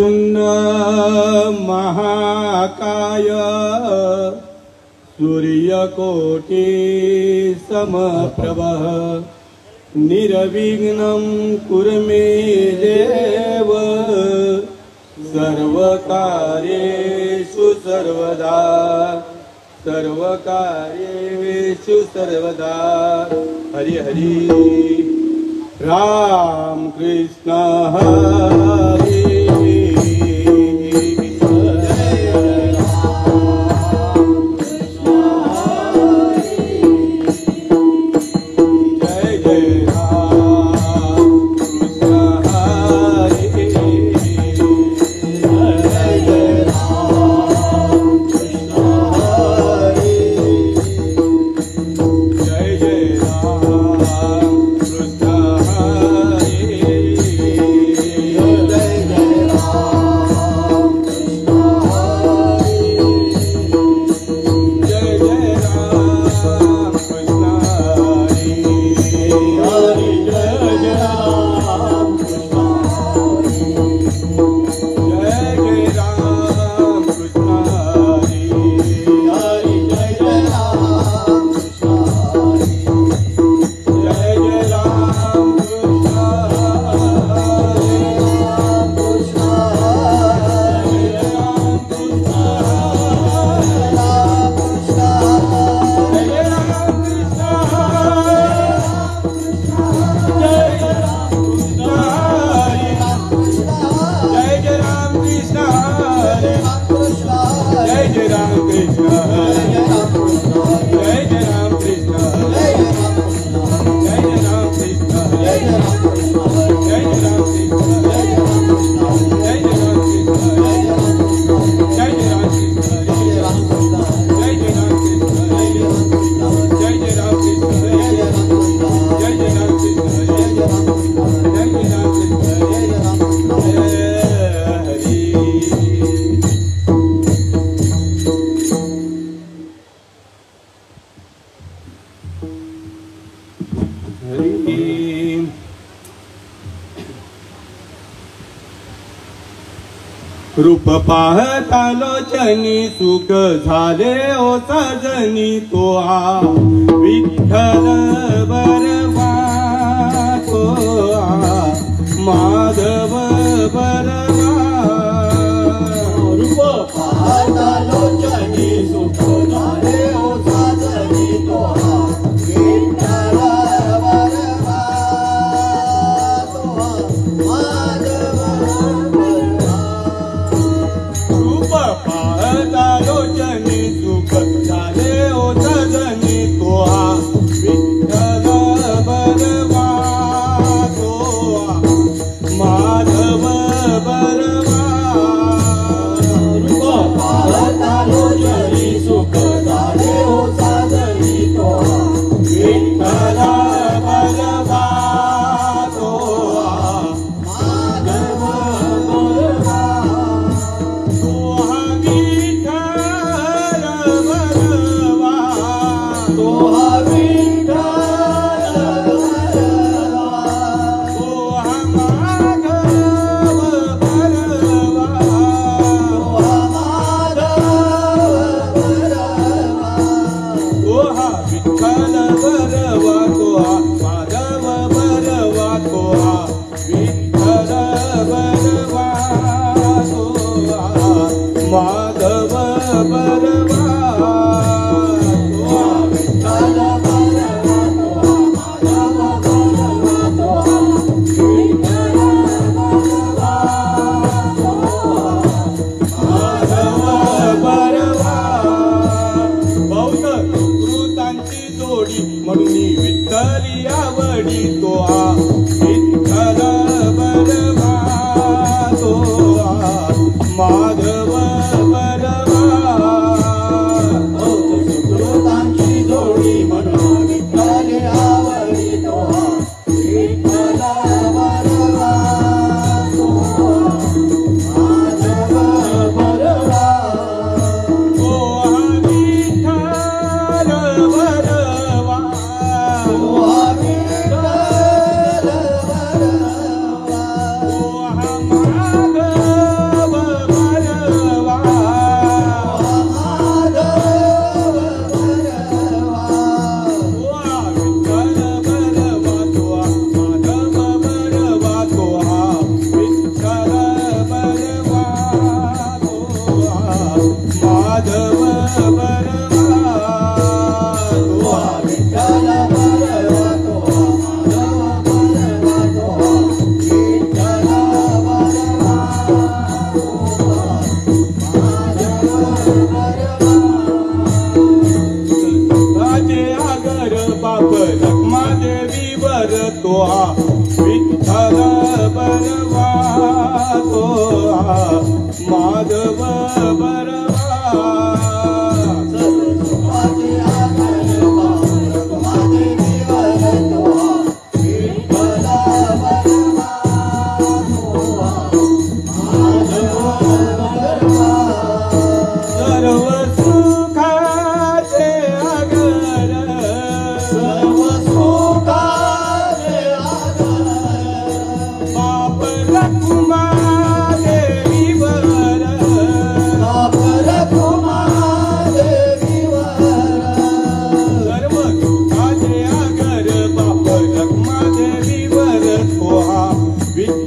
तुंड महाकाय सूर्यकोटि समप्रभः निर्विघ्नं कुरु मे देव सर्वकार्येषु सर्वदा हरि हरि राम कृष्ण हरे रूप पाहता लोचनी सुख झाले ओ सजनी तो विठ्ठल बरवा तो माधव बरवा रूप पाहता लोचनी सुख झाले ओ सजनी तो विठ्ठल बरवा तो माधव पाहता लोचनी सुख झाले ओ सजनी तो विठ्ठल बरवा तो माधव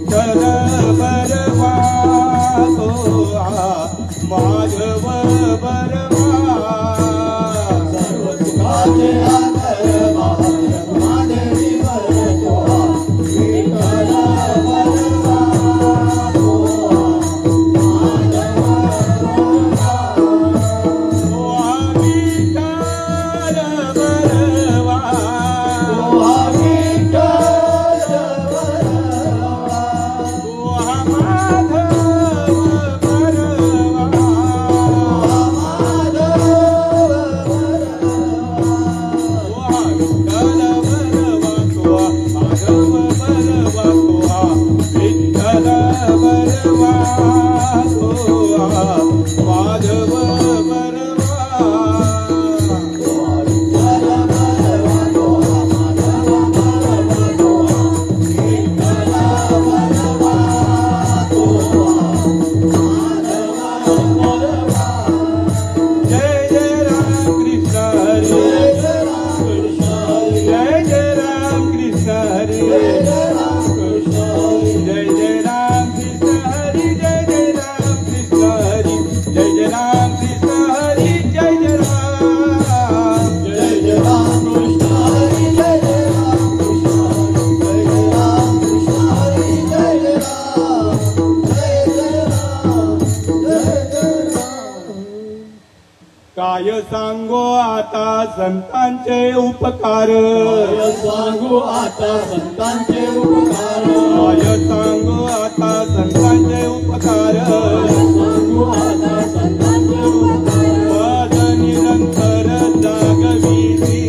विठ्ठल बरवा तो माधव बरवा सर्व सुखाचे आधार महादेवी बरतो विठ्ठल बरवा तो माधव बरवा विठ्ठल बरवा काय सांगो आता संतांचे उपकार सांगू आता संतांचे उपकार काय सांगो आता संतांचे उपकार सांगू आता संतांचे उपकार पद निरंतर जागविती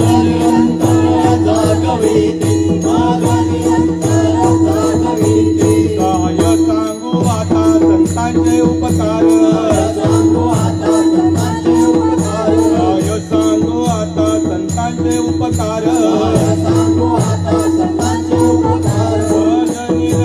निरंतर जागविती जागविती काय सांगू आता संतांचे उपकार सांगू आता संतांचे उपकार काय सांगू आता संतांचे उपकार सांगू आता संतांचे उपकार पद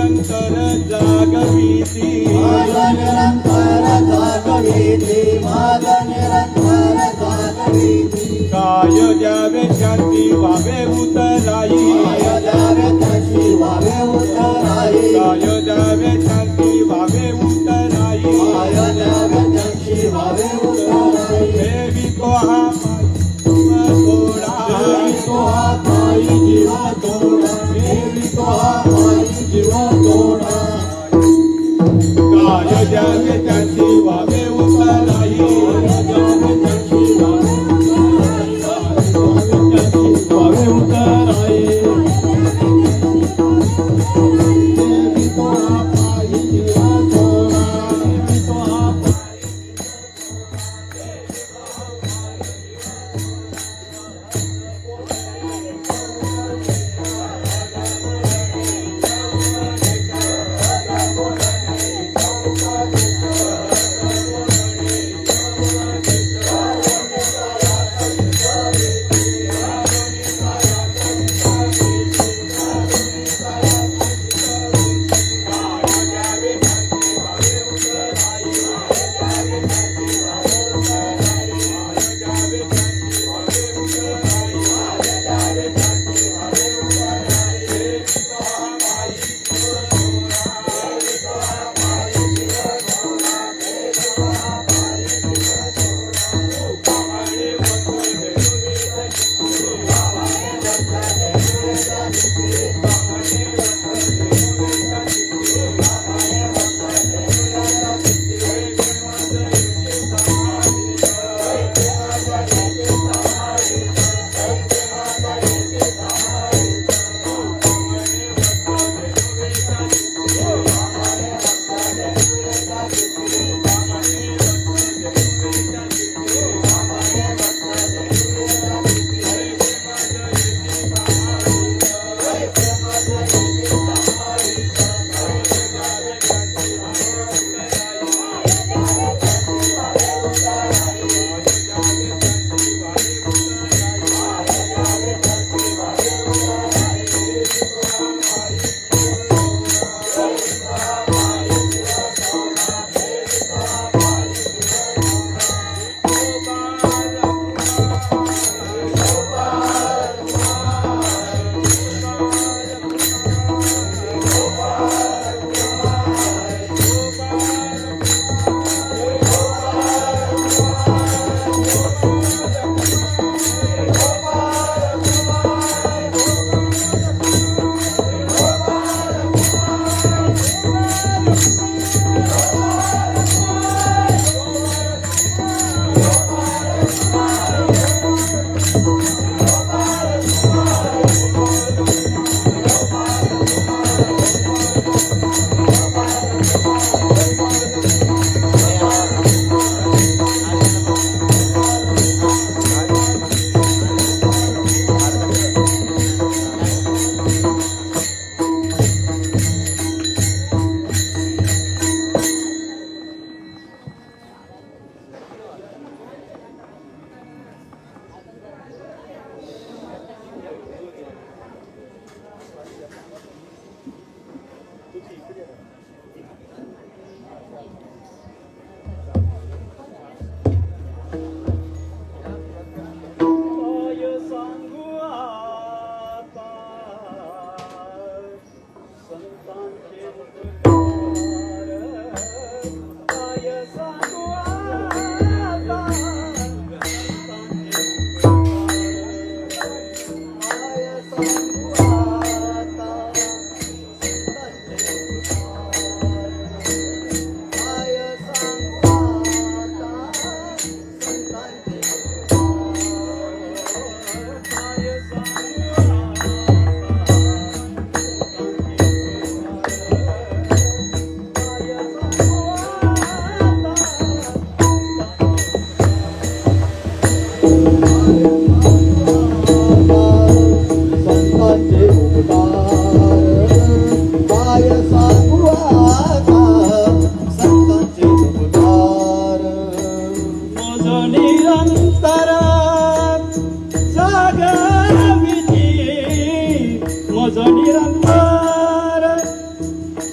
आता संतांचे उपकार मज निरंतर जागविती मज निरंतर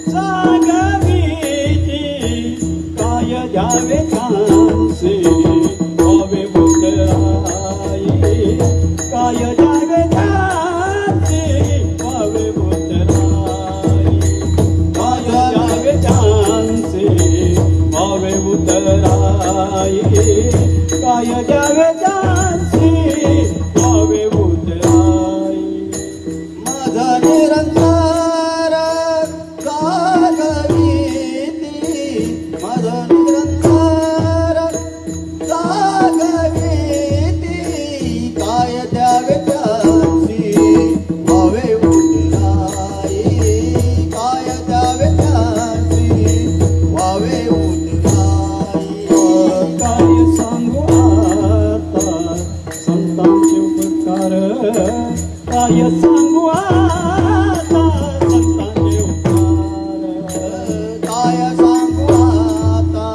जागविती काय द्यावे त्यांचे हवे उतराई काय द्यावे त्यांचे हवे उतराई काय द्यावे त्यांचे हवे उतराई काय द्यावे त्यांचे हवे उतराई माझ निरंतर जागविती माझ निरंतर जागविती काय द्यावे त्यांची हवे उतराई काय द्यावे त्यांची हवे उतराई काय सांगू आता संतांचे उपकार काय सांगू आता संतांचे उपकार काय सांगू आता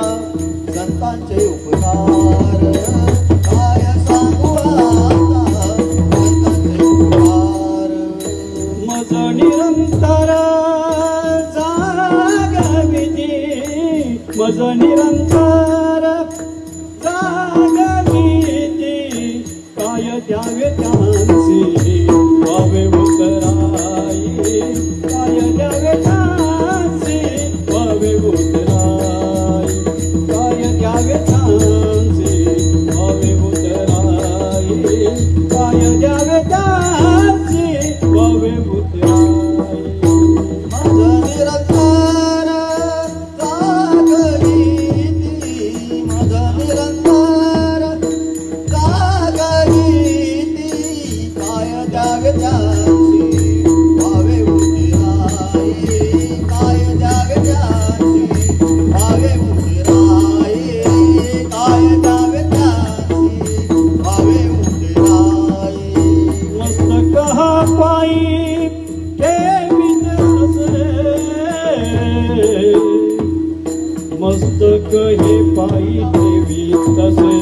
संतांचे उपकार काय सांगू आता संतांचे उपकार मज निरंतर जागविती मज निरंतर जागविती काय द्यावे त्यांचे हवे उतराई काय द्यावे त्यांचे हवे उतराई काय द्यावे त्यांचे हवे उतराई काय द्यावे त्यांचे हवे उतराई माझ निरंतर जागविती माझ निरंतर जागविती काय द्यावे त्यांची हवे उतराई काय द्यावे त्यांची हवे उतराई काय द्यावे त्यांची हवे उतराई मस्तक हा पायी ठेवीत असे मस्तक हे पायी ठेवीत असे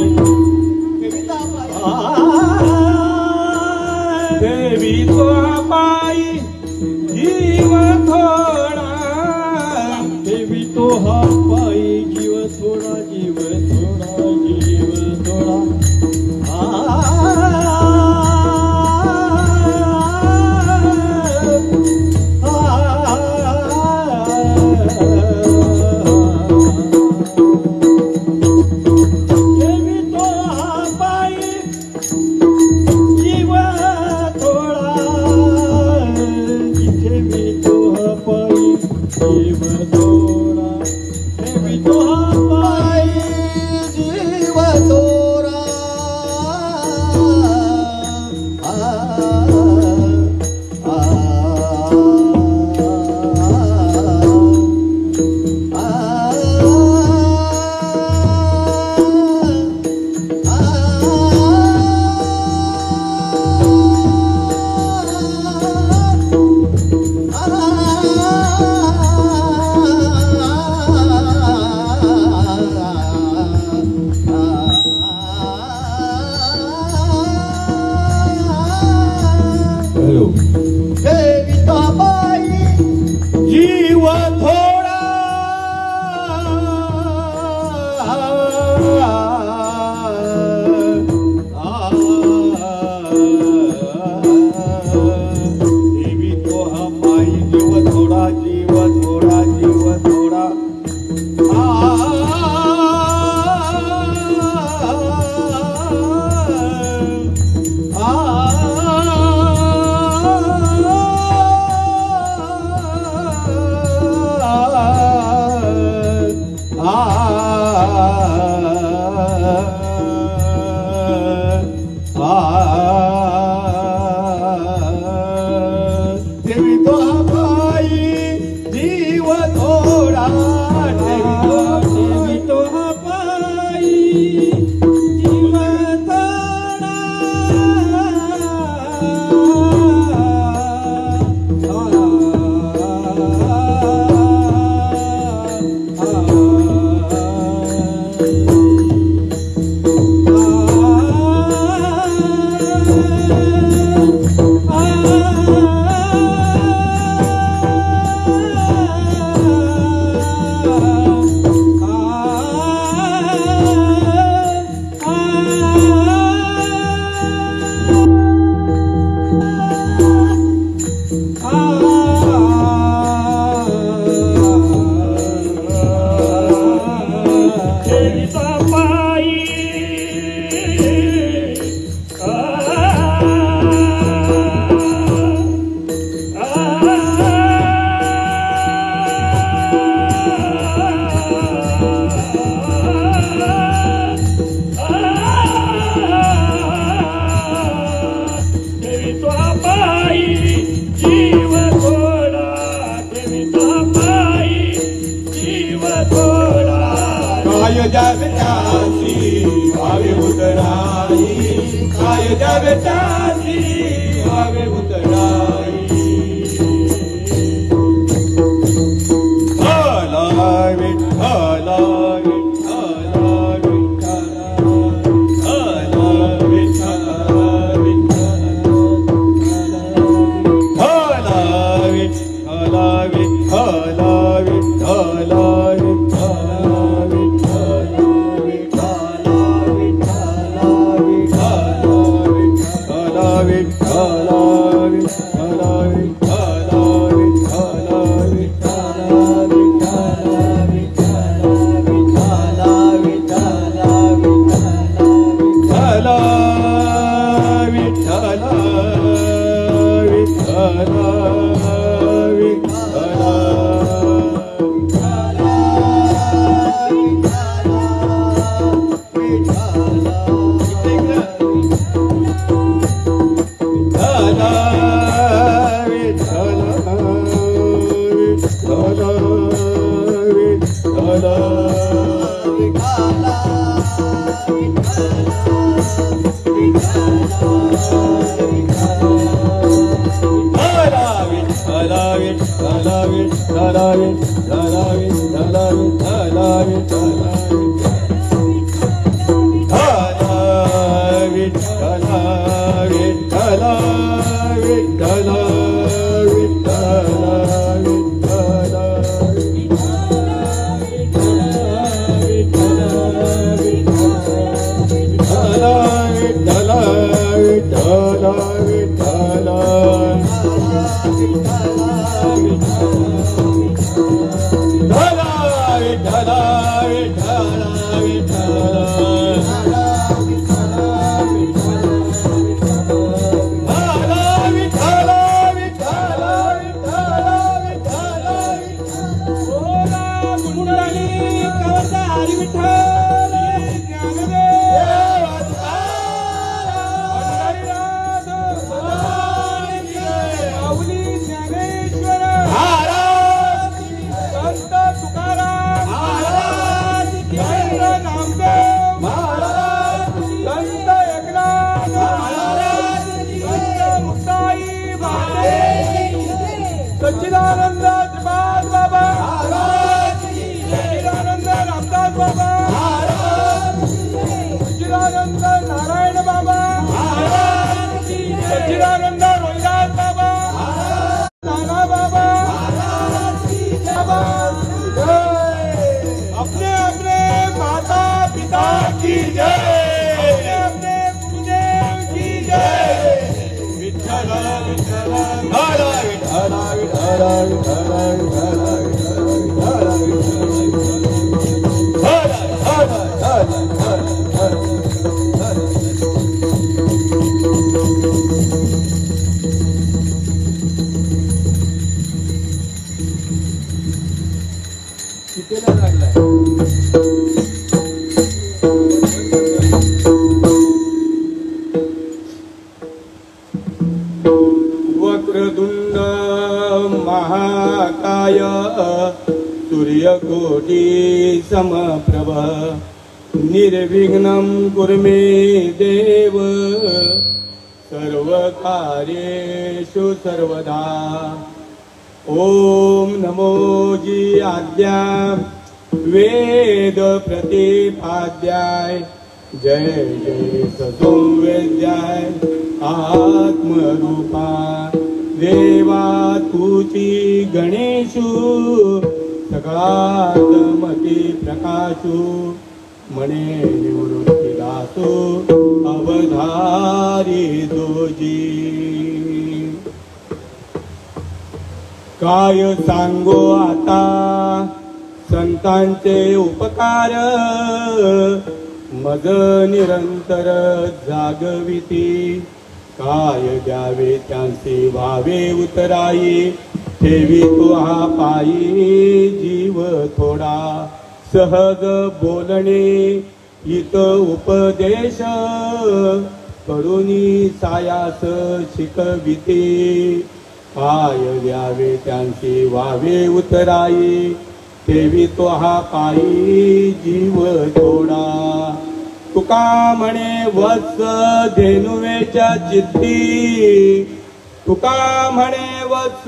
ठेवीतो हा पायी जीव थोडा ठेवीतो हा पायी जीव थोडा जीव थोडा जीव थोडा ठेवीतो हा पायी जीव थोडा ठेवीतो हा पायी जीव थोडा ठेवीतो हा पायी जीव थोरा देविता बाई जीव थोडा देवी तो हा पायी जीव थोडा जीव थोडा जीव थोडा देवी तो पायी जीव थोडा देवी तो पायी जीव थोडा काय द्यावे त्यासी व्हावे उतराई काय द्यावे त्यासी व्हावे उतराई वक्रतुंड महाकाय सूर्यकोटि समप्रभ निर्विघ्नं कुरु मे देव सर्वकार्येषु सर्वदा। ओम नमो जी आद्या वेद प्रतिपाद्याय जय जय ससंवेद्याय आत्मरूपा देवा तुची गणेशु सकाळमती प्रकाशु मने निवृत्ती दासो अवधारी दोजी। काय सांगो आता संतांचे उपकार मज निरंतर जागविती। काय द्यावे त्यांचे व्हावे उतराई ठेवी तो हा पायी जीव थोडा। सहज बोलणे हित उपदेश करुणी सायास शिकविते। काय द्यावे त्यांचे व्हावे उतराई ठेवी तो हा पायी जीव थोडा. तुका म्हणे वत्स धेनुवेच्या चित्ती, तुका म्हणे वत्स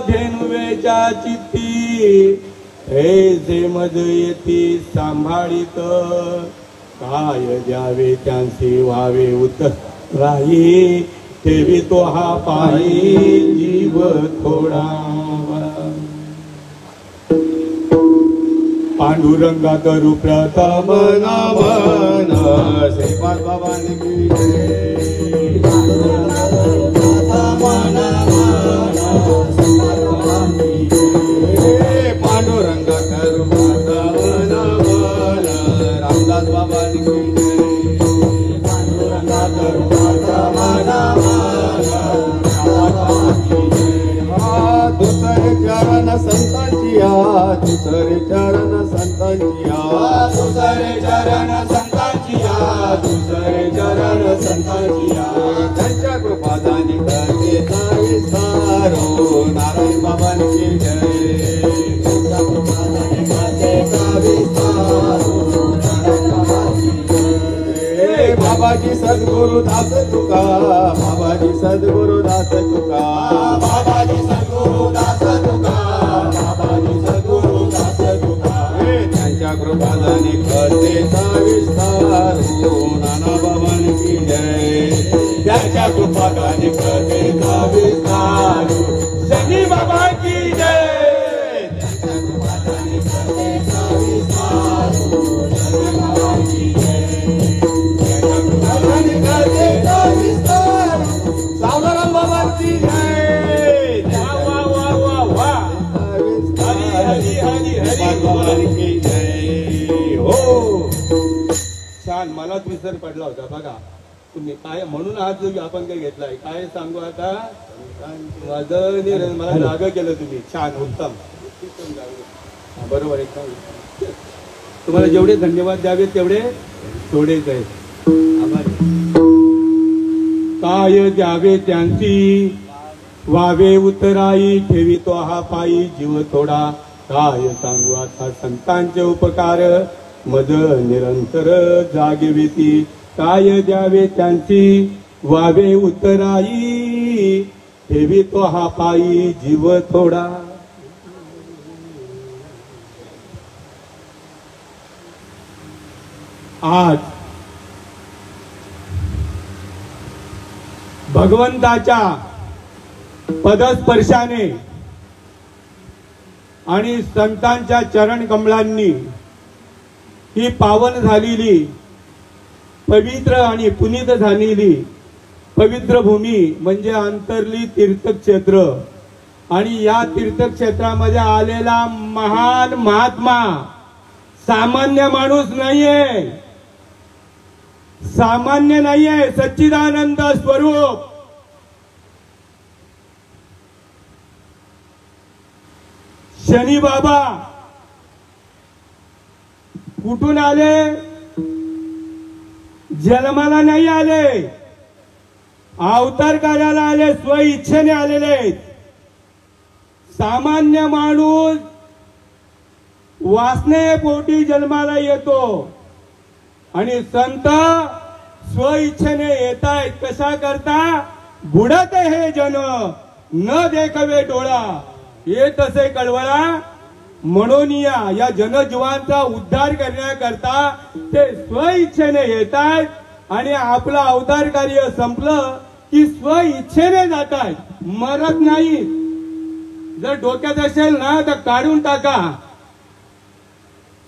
धेनुवेच्या चित्ती, हे जे मज येती सांभाळीत, काय द्यावे त्यांचे व्हावे उतराई, ठेवी तो हा पायी जीव थोडा. पांडुरंगा करू प्रथम नमन, श्रीपाद बाबांनी की जय. पांडुरंगा करू प्रथम नमन, रामदास बाबांनी की जय. पांडुरंगा करू प्रथम नमन, दुसरे चरण संतांची, दुसरे चरण संतांची, दुसरे चरण संतांची, दुसरे चरण संतांची, त्यांच्या कृपादानी करतेचा विस्तारो, नारायण बाबांची जय. त्यांच्या कृपादानी करतेचा विस्तारो, नारायण बाबांची जय. बाबाजी सद्गुरु दास तुका, बाबाजी सद्गुरु दास तुका, बाबाजी सद्गुरु दास तुका, बाबाजी सद्गुरु दास तुका, त्यांच्या कृपादानी करतेचा विस्तार, नाना बाबांची जय. त्यांच्या कृपादानी करतेचा विस्तार, शनी बाबा की जय. त्यांच्या कृपादानी करतेचा विस्तार, शनी बाबा की जय. त्यांच्या कृपादानी करतेचा विस्तार, सावराम बाबांची जय. छान. मलाच विसर पडला होता बघा. तुम्ही काय म्हणून आज आपण काय घेतलाय काय सांगू आता. माझं मला जाग केलं तुम्ही. छान, उत्तम, बरोबर आहे. तुम्हाला जेवढे धन्यवाद द्यावे तेवढे थोडेच आहेत. काय द्यावे त्यांची व्हावे उतराई, ठेवी तो हा पायी जीव थोडा. काय सांगू आता संतांचे उपकार, मज निरंतर जागविती. काय द्यावे त्यांची व्हावे उतराई, ठेवी तो हा पायी जीव थोडा. आज भगवंताच्या पदस्पर्शाने आणि संतांच्या चरण कमलांनी ही पावन झालेली, पवित्र आणि पुनीत झालेली पवित्र भूमी म्हणजे अंतरली तीर्थक्षेत्र. आणि या तीर्थक्षेत्रामध्ये आलेला महान महात्मा सामान्य माणूस नाहीये, सामान्य नाहीये, सच्चिदानंद स्वरूप. शनी बाबा कुठून आले? जन्माला नाही आले, अवतार कार्याला आले, स्व इच्छेने आलेले. सामान्य माणूस वासनेपोटी जन्माला येतो आणि संत स्व इच्छेने येत आहेत. कशा करता? बुडत हे जन न देखवे डोळा, येत असे कळवळा म्हणून या जनजीवांचा उद्धार करण्याकरता ते स्व इच्छेने येत आहेत. आणि आपलं अवतार कार्य संपलं की स्व इच्छेने जात आहेत, मरत नाही. जर डोक्यात असेल ना तर काढून टाका.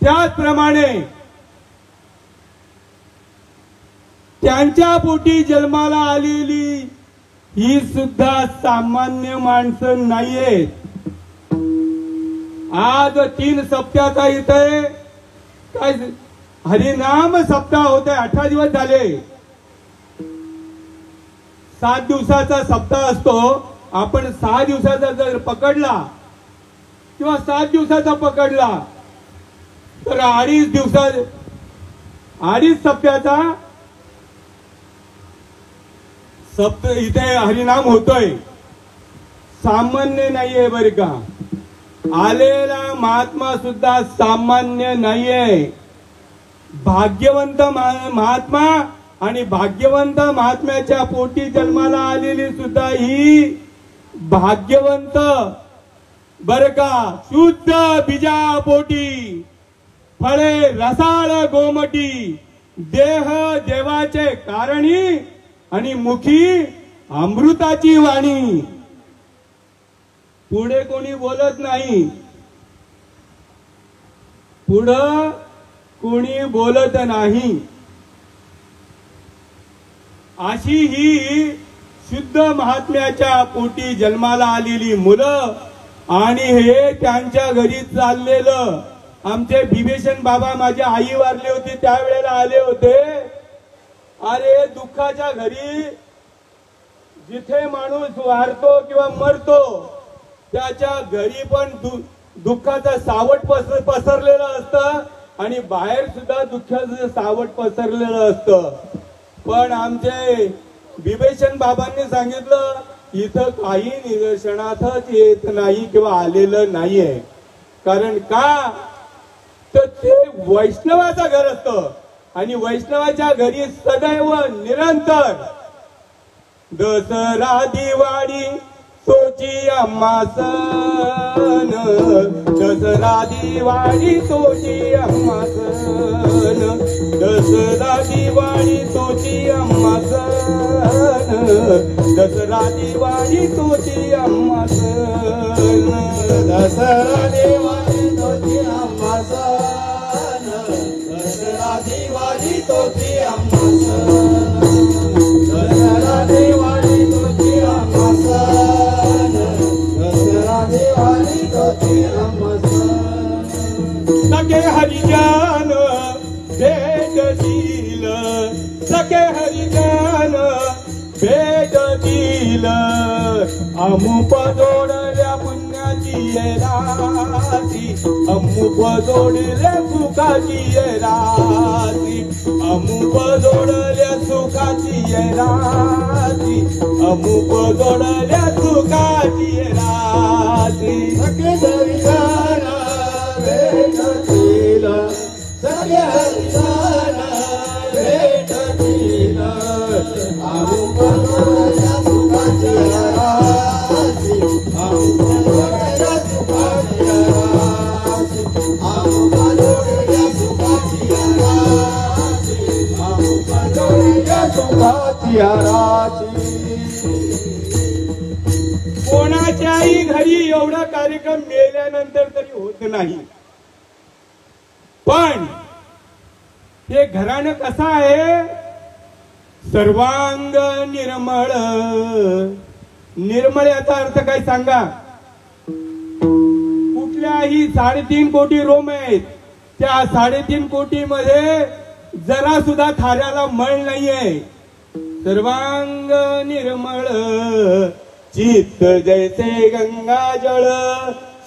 त्याचप्रमाणे त्यांच्या पोटी जन्माला आलेली ही सुद्धा सामान्य माणसं नाहीये. आज 3 सप्त्याचा इथे काय हरिनाम सप्ताह होते. 18 दिवस झाले. 7 दिवसाचा सप्ताह असतो. आपण 6 दिवसाचा जर पकडला किंवा 7 दिवसाचा पकडला तर 2.5 दिवसात 2.5 सप्त्याचा इथे हरिनाम होतोय. सामान्य नाहीये बरं का. आलेला महात्मा सुद्धा सामान्य नाहीये. भाग्यवंत महात्मा आणि भाग्यवंत महात्म्याच्या पोटी जन्माला आलेली सुद्धा ही भाग्यवंत बर का. शुद्ध बीजा पोटी फळे रसाळ गोमटी, देह देवाचे कारणी आणि मुखी अमृताची वाणी. पुढे कोणी बोलत नाही, पुढं कोणी बोलत नाही. अशी ही शुद्ध महात्म्याच्या पोटी जन्माला आलेली मुलं आणि हे त्यांच्या घरी चाललेलं. आमचे बिभीषण बाबा, माझी आई वारली होती त्यावेळेला आले होते. अरे दुःखाच्या घरी जिथे माणूस वारतो किंवा मरतो त्याच्या घरी पण दुःखाचं सावट पसरलेलं असतं आणि बाहेर सुद्धा दुःखाचं सावट पसरलेलं असतं. पण आमचे बिभीषण बाबांनी सांगितलं इथं काही निदर्शनातच येत नाही किंवा आलेलं नाहीये. कारण का तर ते वैष्णवाचं घर असतं आणि वैष्णवाच्या घरी सदैव निरंतर दसरा दिवाळी तोची आम्हा सण, दसरा दिवाळी तोची आम्हा सण, दसरा दिवाळी तोची आम्हा सण, दसरा दिवाळी तोची आम्हा सण, दसरा दिवाळी तोची आम्हा सण, दसरा दिवाळी तोची आम्हा सण, दसरा दिवाळी तोची आम्हा सण, दसरा दिवाळी तोची आम्हा सण. सखे हरिजन भेटतील, सखे हरिजन भेटतील, अमुप जोडल्या पुण्याची ये राशी, अमुप जोडल्या सुखाची ये राशी, अमुप जोडल्या सुखाची ये राशी, अमुप जोडल्या सुखाची ये राशी. सखे हरिजन भेटतील, सखे हरिजन भेटतील, अमुक जोडल्या सुखाची राशी, अमुक जोडल्या सुखाची राशी, अमुक जोडल्या सुखाची राशी, अमुक जोडल्या सुखाची राशी. कोणाच्याही घरी एवढा कार्यक्रम मेल्यानंतर तरी होत नाही. पण हे घराणं कसं आहे, सर्वांग निर्मळ. निर्मळ याचा अर्थ काय सांगा. कुठल्याही 3.5 कोटी रोम आहेत, त्या 3.5 कोटी मध्ये जरा सुद्धा थाऱ्याला मळ नाहीये. सर्वांग निर्मळ, चित्त जैसे गंगा जळ,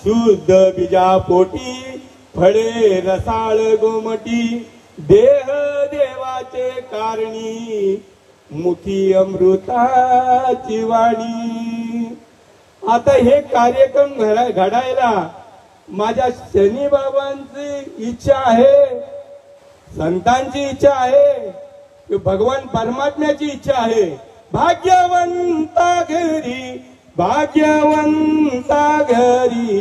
शुद्ध बीजा पोटी फळे रसाळ गोमटी, देह देवाचे कारणी मुखी अमृताची वाणी. आता हे कार्यक्रम घडायला माझ्या शनी बाबांची इच्छा आहे, संतांची इच्छा आहे, भगवान परमात्म्याची इच्छा आहे. भाग्यवंता घरी, भाग्यवंता घरी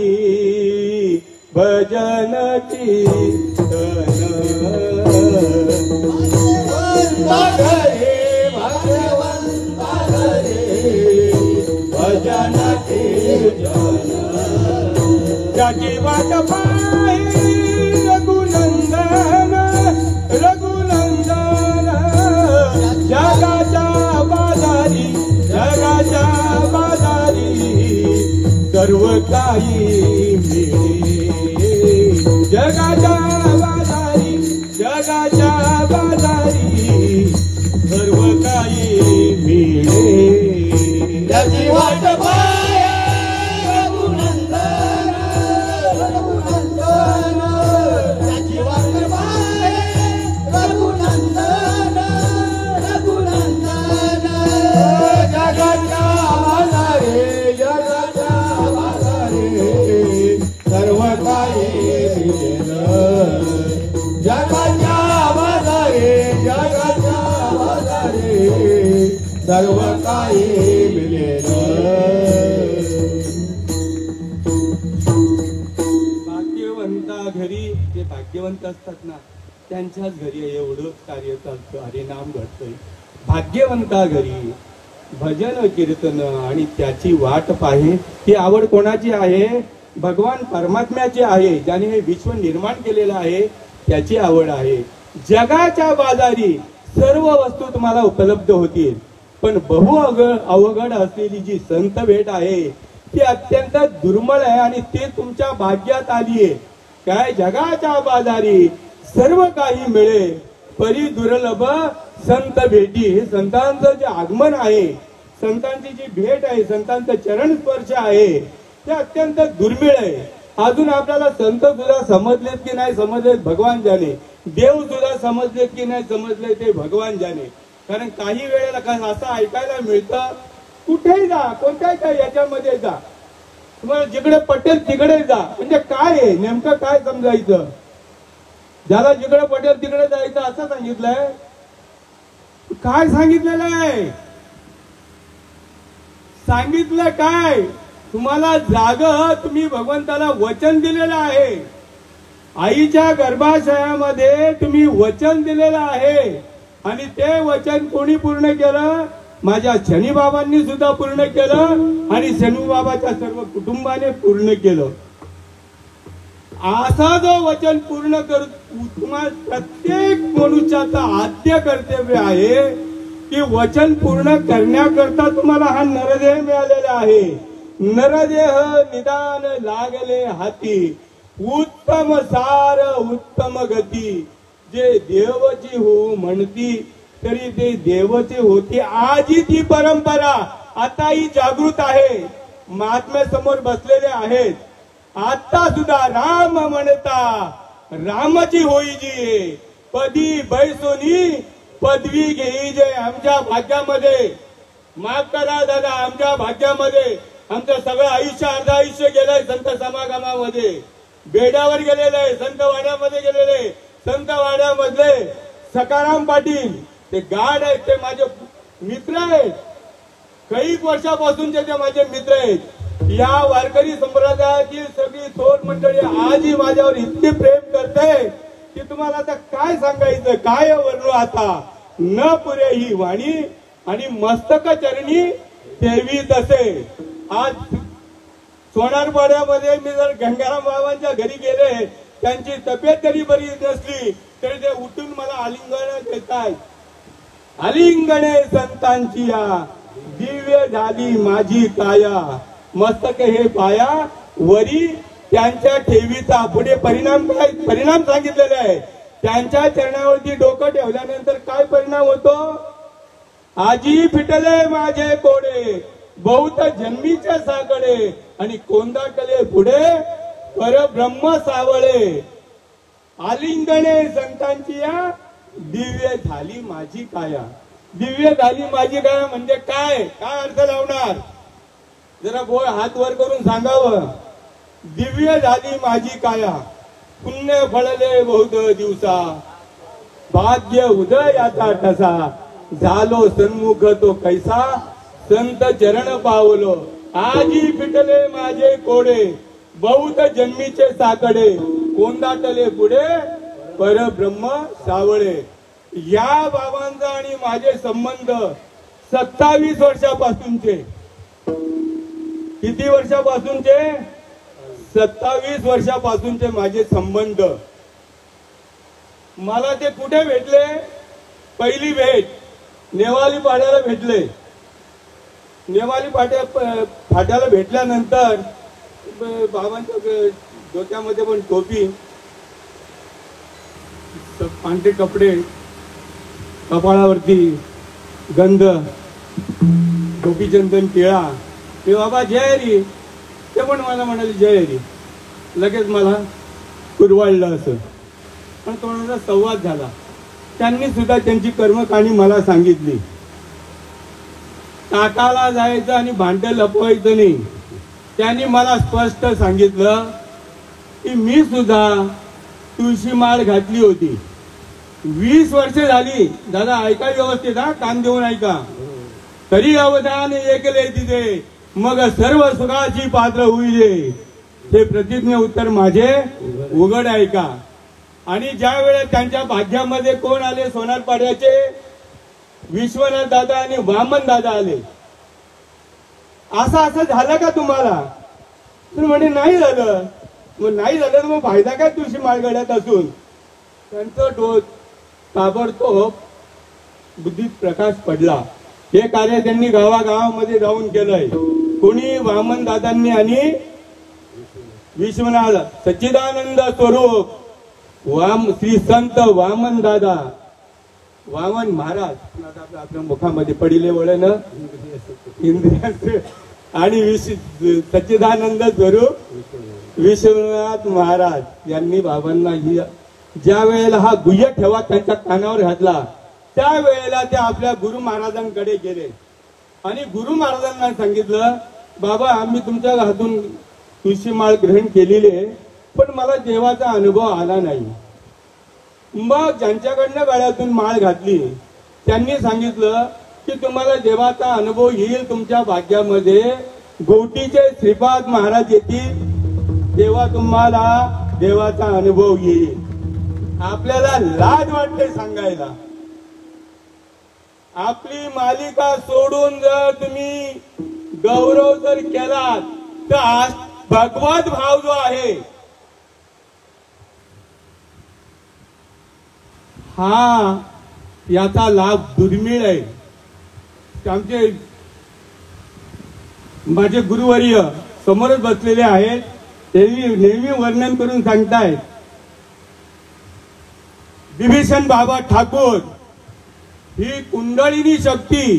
भजन कीर्तन, भाग्यवंता घरी, भाग्यवंता घरी भजन कीर्तन. त्याची वाट पाहि रघुनंदन, रघुनंदन जगाच्या बाजारी, जगाच्या बाजारी सर्व काही मिळे. जगाच्या बाजारी, जगाच्या बाजारी सर्व काही मिळे. त्याची वाट पाहि रघुनंदन, रघुनंदन त्याची वाट पाहि रघुनंदन, रघुनंदन जगाच्या बाजारी, जगाच्या बाजारी सर्व काही मिळेल. भाग्यवंता घरी जे भाग्यवंत असतात ना त्यांच्याच घरी एवढंच कार्य चालतं, हरिनाम घडतंय. भाग्यवंता घरी भजन कीर्तन आणि त्याची वाट पाहे ही आवड कोणाची आहे? भगवान परमात्म्याची आहे, ज्याने हे विश्व निर्माण केलेलं आहे त्याची आवड आहे. जगाच्या बाजारी सर्व वस्तू तुम्हाला उपलब्ध होतील, पण अवघड असलेली जी संत भेट आहे ती अत्यंत दुर्मिळ आहे आणि ते तुमच्या भाग्यात आली आहे. काय? जगाच्या बाजारी सर्व काही मिळे परी दुर्लभ संत भेटी. हे संतांचं जे आगमन आहे, संतांची जी भेट आहे, संतांचं चरण स्पर्श आहे ते अत्यंत दुर्मिळ आहे. अजून आपल्याला संत सुद्धा समजलेत की नाही समजलेत भगवान जाणे, देव सुद्धा समजलेत की नाही समजले ते भगवान जाणे. कारण काही वेळेला असं ऐकायला मिळतं, कुठेही जा, कोणत्याही काय याच्यामध्ये जा, तुम्हाला जिकडे पटेल तिकडे जा. म्हणजे काय आहे नेमकं काय समजायचं? ज्याला जिकडे पटेल तिकडे जायचं असं सांगितलंय? काय सांगितलेलं आहे? सांगितलं काय? तुम्हाला जाग तुम्ही भगवंताला वचन दिलेलं आहे. आईच्या गर्भाशयामध्ये तुम्ही वचन दिलेलं आहे आणि ते वचन कोणी पूर्ण केलं? माझ्या शनी बाबांनी सुद्धा पूर्ण केलं आणि शनी बाबाच्या सर्व कुटुंबाने पूर्ण केलं. असा जो वचन पूर्ण कर तुम्हाला प्रत्येक मनुष्याचं आद्य कर्तव्य आहे की वचन पूर्ण करण्याकरता तुम्हाला हा नरदेह मिळालेला आहे. नरदेह निदान लागले हाती, उत्तम सार उत्तम गती. जे देवची हो म्हणती तरी ते देवची होती. आजही ती परंपरा आताही जागृत आहे. महात्मे समोर बसलेले आहेत. आता सुद्धा राम म्हणता रामाची होईजी, पदी बैसोनी पदवी घेई जे. आमच्या भाग्यामध्ये, माफ करा दादा, आमच्या भाग्यामध्ये आमचं सगळं आयुष्य, अर्ध आयुष्य गेलंय संत समागमामध्ये. बेड्यावर गेलेले, संत वाड्यामध्ये गेलेले, संत वाड्यामधले सकाराम पाटील ते गाड आहेत, ते माझे मित्र आहेत. काही वर्षापासूनचे ते माझे मित्र आहेत. या वारकरी संप्रदायाची सगळी थोर मंडळी आजही माझ्यावर इतके प्रेम करते की तुम्हाला आता काय सांगायचं, काय वर्णू आता. न पुरे ही वाणी आणि मस्तक चरणी ठेवी तसे. आज सोनारपाड्यामध्ये मी जर गंगाराम बाबांच्या घरी गेले, त्यांची तब्येत जरी बरी नसली तरी ते उठून मला आलिंगन देतात. आलिंगणे संतांची या, दिव्य झाली माझी काया. मस्तक हे पाया वरी त्यांच्या ठेवीचा. पुढे परिणाम काय? परिणाम सांगितलेले आहे. त्यांच्या चरणावरती डोकं ठेवल्यानंतर काय परिणाम होतो? आजी फिटले माझे कोडे, बहुत जन्मीचे साकडे आणि कोंदाटले पुढे परब्रह्म सावळे. आलिंगणे संतांची या, दिव्य झाली माझी काया. दिव्य झाली माझी काया म्हणजे काय? काय अर्थ लावणार? जरा हात वर करून सांगावं. दिव्य झाली माझी काया, पुण्य फळले बहुत दिवसा, भाग्य उदयाचा ठसा, झालो सन्मुख तो कैसा, संत चरण पावलो. आजी फिटले माझे कोडे, बहुत जन्मीचे साकडे, कोंदाटले पुढे परब्रह्म सावळे. या बाबांचा आणि माझे संबंध 27 वर्षापासूनचे. किती वर्षापासूनचे? 27 वर्षापासूनचे माझे संबंध. मला ते कुठे भेटले? पहिली भेट नेवाली पाड्याला भेटले. नेवाली फाट्याला भेटल्यानंतर बाबांच्या डोक्यामध्ये पण टोपी, पांढरे कपडे, कपाळावरती गंध, गोपीचंदन टिळा. ते बाबा जय हरी, ते पण मला म्हणाले जय हरी. लगेच मला कुरवाळलं असं. पण कोणाचा संवाद झाला. त्यांनी सुद्धा त्यांची कर्मकाणी मला सांगितली. ताटाला जायचं आणि भांडं लपवायचं नाही. त्यांनी मला स्पष्ट सांगितलं की मी सुद्धा तुळशी माळ घातली होती. 20 वर्षे झाली. दादा ऐका व्यवस्थित, हा, कान देऊन ऐका. तरी अवधान ऐकले तिथे मग सर्व सुखाची पात्र होईले. हे प्रतिज्ञ उत्तर माझे उघड ऐका. आणि ज्या वेळेस त्यांच्या भाग्यामध्ये कोण आले सोनारपाड्याचे? विश्वनाथ दादा आणि वामन दादा आले. असं झालं का तुम्हाला? तर म्हणे नाही झालं. मग नाही झालं तर मग फायदा काय तुळशी माळगड्यात असून? त्यांचं ताबडतोब बुद्धीत प्रकाश पडला. हे कार्य त्यांनी गावागावामध्ये जाऊन केलंय. कोणी? वामन दादांनी आणि विश्वनाथ सच्चिदानंद स्वरूप श्री संत वामन दादा वामन महाराज आपल्या मुखामध्ये पडिले वळण इंद्रियांचे आणि सच्चिदानंद स्वरूप विश्वनाथ महाराज यांनी बाबांना ज्या वेळेला हा गुह्य ठेवा त्यांच्या कानावर घातला त्या वेळेला ते आपल्या गुरु महाराजांकडे गेले आणि गुरु महाराजांना सांगितलं, बाबा आम्ही तुमच्या हातून तुळशी माळ ग्रहण केलेली आहे, पण मला देवाचा अनुभव आला नाही. मग ज्यांच्याकडनं गळ्यातून माळ घातली त्यांनी सांगितलं की तुम्हाला देवाचा अनुभव येईल, तुमच्या भाग्यामध्ये गोटीचे श्रीपाद महाराज येतील तेव्हा तुम्हाला देवाचा अनुभव येईल. आपल्याला लाज वाटते सांगायला. आपली मालिका सोडून जर तुम्ही गौरव जर केलात तर भगवत भाव जो आहे हा याचा लाभ दुर्मिळ आहे. आमचे माझे गुरुवर्य समोरच बसलेले आहेत, नेहमी वर्णन करून सांगतायत. विभीषण बाबा ठाकूर ही कुंडलिनी शक्ती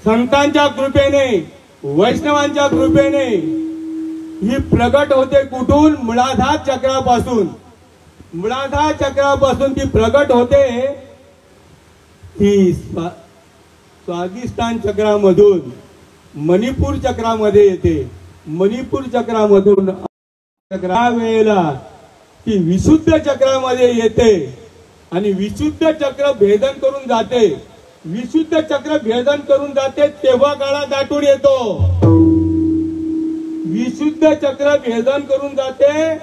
संतांच्या कृपेने वैष्णवांच्या कृपेने ही प्रगट होते. कुठून? मूलाधार चक्रापासून. मूलाधार चक्रापासून ती प्रगट होते. ही स्वादिष्ठान चक्रामधून मणिपूर चक्रामध्ये येते. मणिपूर चक्रामधून वेळेला ती विशुद्ध चक्रामध्ये येते आणि विशुद्ध चक्र भेदन करून जाते. विशुद्ध चक्र भेदन करून जाते तेव्हा गळा दाटून येतो. विशुद्ध चक्र भेदन करून जाते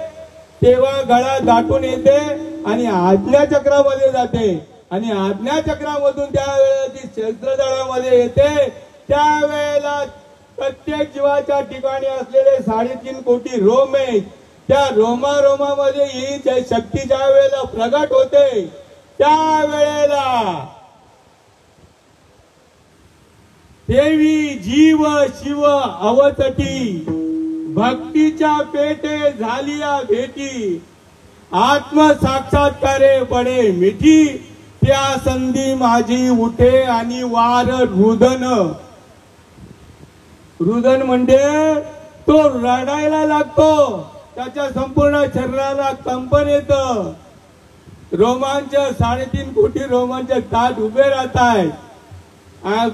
तेव्हा गळा दाटून येते आणि आज्ञा चक्रामध्ये जाते आणि आज्ञा चक्रामधून त्यावेळेला ती सहस्त्रदळामध्ये येते. त्यावेळेला प्रत्येक जीवाच्या ठिकाणी असलेले 3.5 कोटी रोम आहेत. त्या रोमारोमामध्ये ही शक्ती ज्या वेळेला प्रगट होते त्यावेळेला देवी जीव शिव अवतटी भक्तीच्या पेटे झालिया भेटी आत्मसाक्षात्कारे पडे मिठी त्या संधी माझी उठे आणि वार रुदन. रुदन म्हणजे तो रडायला लागतो, त्याच्या संपूर्ण शरीराला कंपन येतं. रोमांच 3.5 कोटी रोमांच ताट उभे राहत आहेत.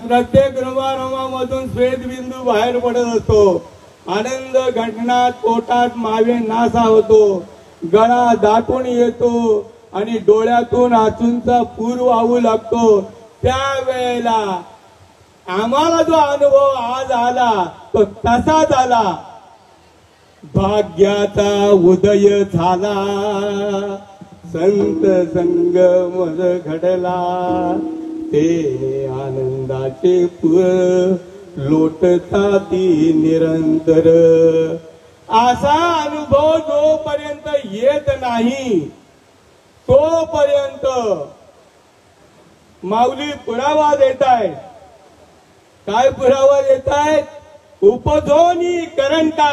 प्रत्येक रोमारोमामधून श्वेतबिंदू बाहेर पडत असतो. आनंद घटनात पोटात मावे नासा होतो. गळा दाटून येतो आणि डोळ्यातून आसूंचा पूर वाहू लागतो. त्यावेळेला आम्हाला जो अनुभव आज आला तो तसाच आला. भाग्याचा उदय झाला संत संगम घडला ते आनंदाचे पुर लोटताती निरंतर. असा अनुभव जोपर्यंत येत नाही तोपर्यंत माऊली पुरावा देत आहेत. काय पुरावा देत आहेत? उपजोनी करंटा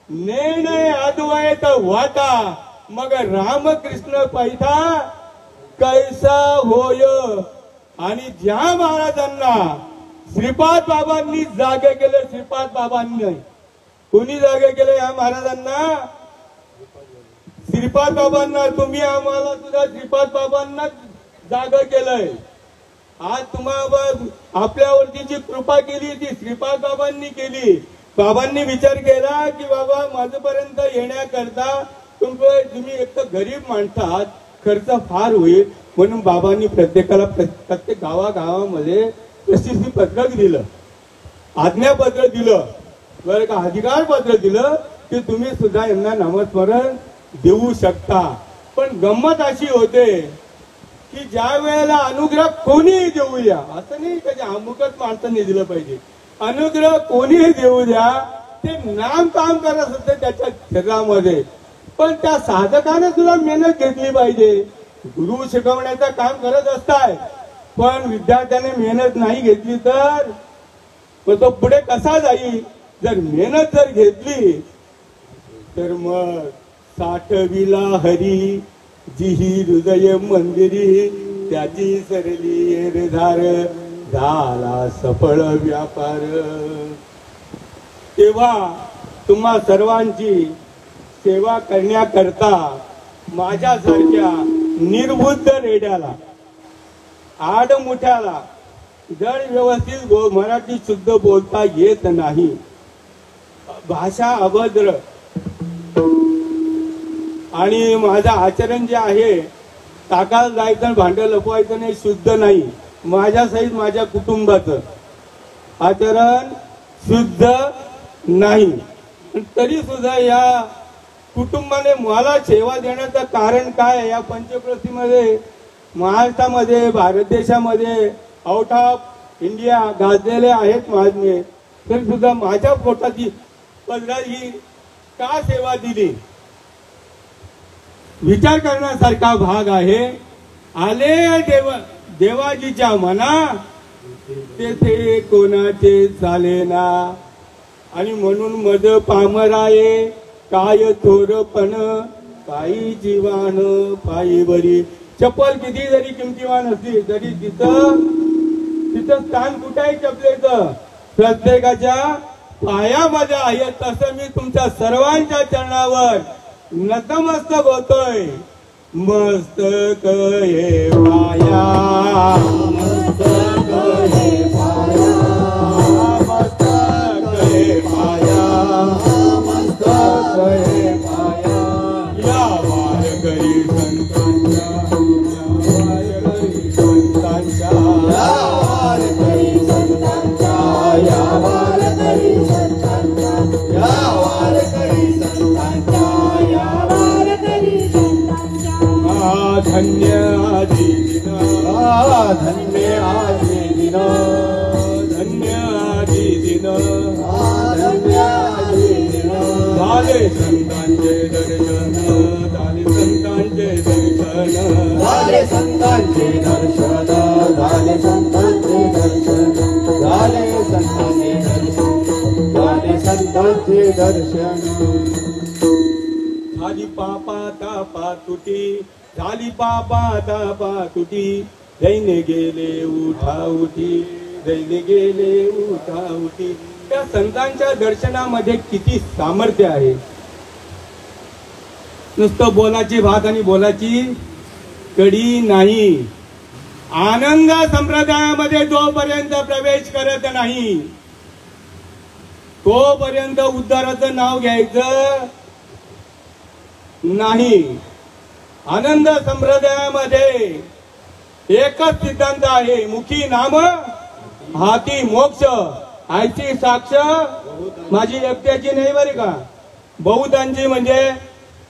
निर्णय अद्वैत वाटा मग रामकृष्ण पैठा कैसा होय. आणि ज्या महाराजांना श्रीपाद बाबांनी जागे केले, श्रीपाद बाबांनी कोणी जागे केले या महाराजांना? श्रीपाद बाबांना. तुम्ही आम्हाला सुद्धा श्रीपाद बाबांना जागे केलंय. आज तुम्हाला आपल्यावरती जी कृपा केली ती श्रीपाद बाबांनी केली. बाबांनी विचार केला की बाबा माझ्यापर्यंत येण्याकरता तुम्ही एक तर गरीब माणसं आहात, खर्च फार होईल, म्हणून बाबांनी प्रत्येकाला प्रत्येक गावागावामध्ये प्रसिद्धी पत्रक दिलं, आज्ञापत्र दिलं, बरं का, अधिकार पत्र दिलं की तुम्ही सुद्धा यांना नामस्मरण देऊ शकता. पण गंमत अशी होते की ज्या वेळेला अनुग्रह कोणीही देऊया, असं नाही की अमुकच माणसांनी दिलं पाहिजे, अनुग्रह कोणीही देऊ द्या, ते नाम काम करत असते त्याच्या शरीरामध्ये. पण त्या साधकाने सुद्धा मेहनत घेतली पाहिजे. गुरु शिकवण्याचं काम करत असताय, पण विद्यार्थ्याने मेहनत नाही घेतली तर मग तो पुढे कसा जाईल. जर मेहनत जर घेतली तर मग साठविला हरी जिही हृदय मंदिरी, त्याची सरली एरधार, झाला सफळ व्यापार. तेव्हा तुम्हा सर्वांची सेवा करण्याकरता माझ्यासारख्या निर्बुद्ध रेड्याला, आडमुठ्याला जर व्यवस्थित मराठी शुद्ध बोलता येत नाही, भाषा अभद्र आणि माझं आचरण जे आहे, टाकायला जायचं भांडं लपवायचं नाही, शुद्ध नाही, माझ्या सहित माझ्या कुटुंबाचं आचरण शुद्ध नाही, तरी सुद्धा या कुटुंबाने मला सेवा देण्याचं कारण काय आहे. या पंचक्रोशीमध्ये, महाराष्ट्रामध्ये, भारत देशामध्ये, आउट ऑफ इंडिया गाजलेले आहेत महात्मे, तरी सुद्धा माझ्या पोटाची पदराची का सेवा दिली. विचार करण्यासारखा भाग आहे. आले देवाजीच्या मना, तेथे कोणाचे चालेना, आणि म्हणून मद पामराये काय थोरपण, काही जीवान पायी बरी. चप्पल किती जरी किमतीवान असली तरी तिथं स्थान कुठे आहे चपलेचं, प्रत्येकाच्या पायामध्ये आहे. तसं मी तुमच्या सर्वांच्या चरणावर नतमस्तक होतोय. मस्तक हे पाया, मस्तक हे पाया, मस्तक हे पाया, मस्तक हे पाया. या वारकरी संतांच्या, वारकरी संतांच्या, वारकरी संतांच्या, या वारकरी संतांच्या, या वारकरी संतांच्या, या वारकरी संतांच्या. धन्य आदि दिन, धन्य आदि दिन, धन्य आदि दिन, धन्य आदि दिन. झाले संतांचे दर्शन, झाले संतांचे दर्शन, झाले संतांचे दर्शन, झाले संतांचे दर्शन, झाले संतांचे दर्शन, झाले संतांचे दर्शन. झाली पापा तापा तुटी, झाली पापा तापा तुटी, दैने गेले उठा उठी, दैने गेले उठा उठी. त्या संतांच्या दर्शनामध्ये किती सामर्थ्य आहे. नुसतं बोलाची भात आणि बोलाची कडी नाही. आनंद संप्रदायामध्ये जोपर्यंत प्रवेश करत नाही, तोपर्यंत उद्धाराचं नाव घ्यायचं नाही. आनंद संप्रदायामध्ये एकच सिद्धांत आहे, मुखी नाम हाती मोक्ष. आयची साक्ष माझी एकट्याची नाही बरी का, बहुतांची, म्हणजे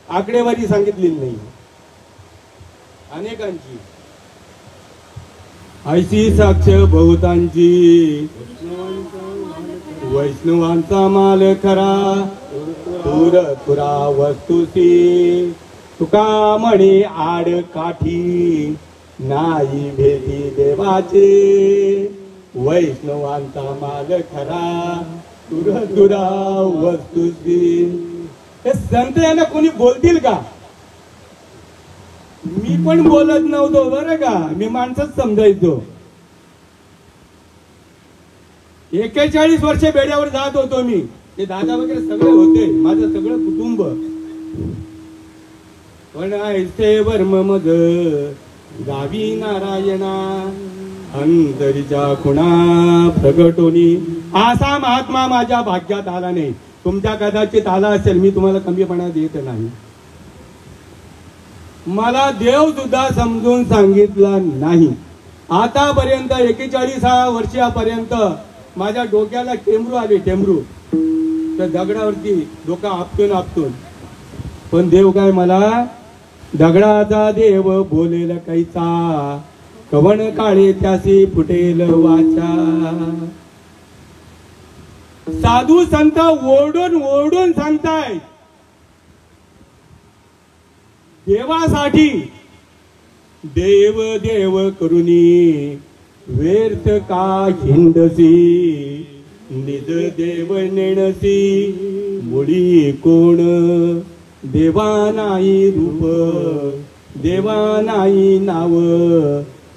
आकडेवारी सांगितलेली नाही, अनेकांची. आयची साक्ष बहुतांची, वैष्णवांचा माल खरा, तुर तुरा वस्तुसी. तुका म्हणे आड काठी, नाही भेटी देवाचे, वैष्णवांचा माल खरा, तुर तुरा वस्तुसी. हे संत यांना कोणी बोलतील का. मी पण बोलत नव्हतो बरं का, मी माणसंच समजायचो. 41 वर्ष बेड्यावर जात होतो मी. ते दादा वगैरे सगळे होते, माझं सगळं कुटुंब. पण ऐसे वर्म मग गावी नारायणा, अंतरीच्या खुणा प्रगटोनी. असा महात्मा माझ्या भाग्यात आला नाही. तुमच्या कदाचित आला असेल, मी तुम्हाला कमीपणा देत नाही. मला देव सुद्धा समजून सांगितला नाही. आतापर्यंत 41 वर्षापर्यंत माझ्या डोक्याला टेमरू आले, टेमरू त्या दगडावरती डोका आपटून आपटून. पण देव काय मला, दगडाचा देव बोलेल कैचा, कवण काळे त्यासी फुटेल वाचा. साधू संत ओरडून ओरडून सांगताय देवासाठी, देव देव करुनी व्यर्थ का हिंडसी, निज देव नेणसी मुळी कोण. देवा नाही रूप, देवा नाही नाव,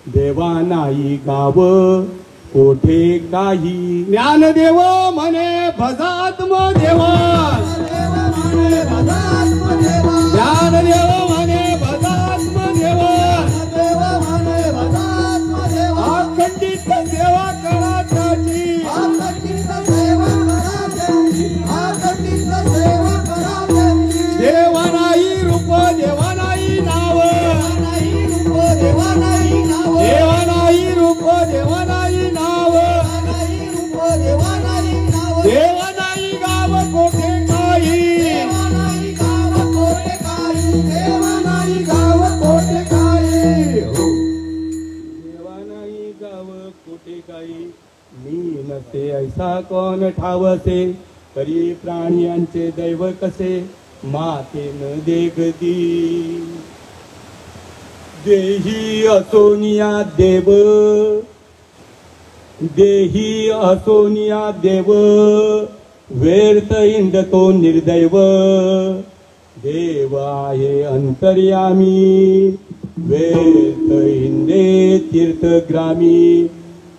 देवा नाही गाव, कोठे काही. ज्ञानदेव म्हणे भजात्म देवा, ज्ञानदेव म्हणे भजात्म देवा, अखंडित सेवा करा त्याची, देवा नाही रूप, देवा नाही नाव, देवा नाही रूप, देवा नाही नाव, देवा नाही गाव कोठे काही, देवा नाही गाव कोठे काही, देवा नाही गाव कोठे काही. मी नसे ऐसा कोण ठावसे, तरी प्राण्यांचे दैव कसे माते न देखती. देही असोनिया देव, देही असोनिया देव, व्यर्थ हिंडतो निर्दैव. देव आहे अंतर्यामी, व्यर्थ हिंडे तीर्थग्रामी.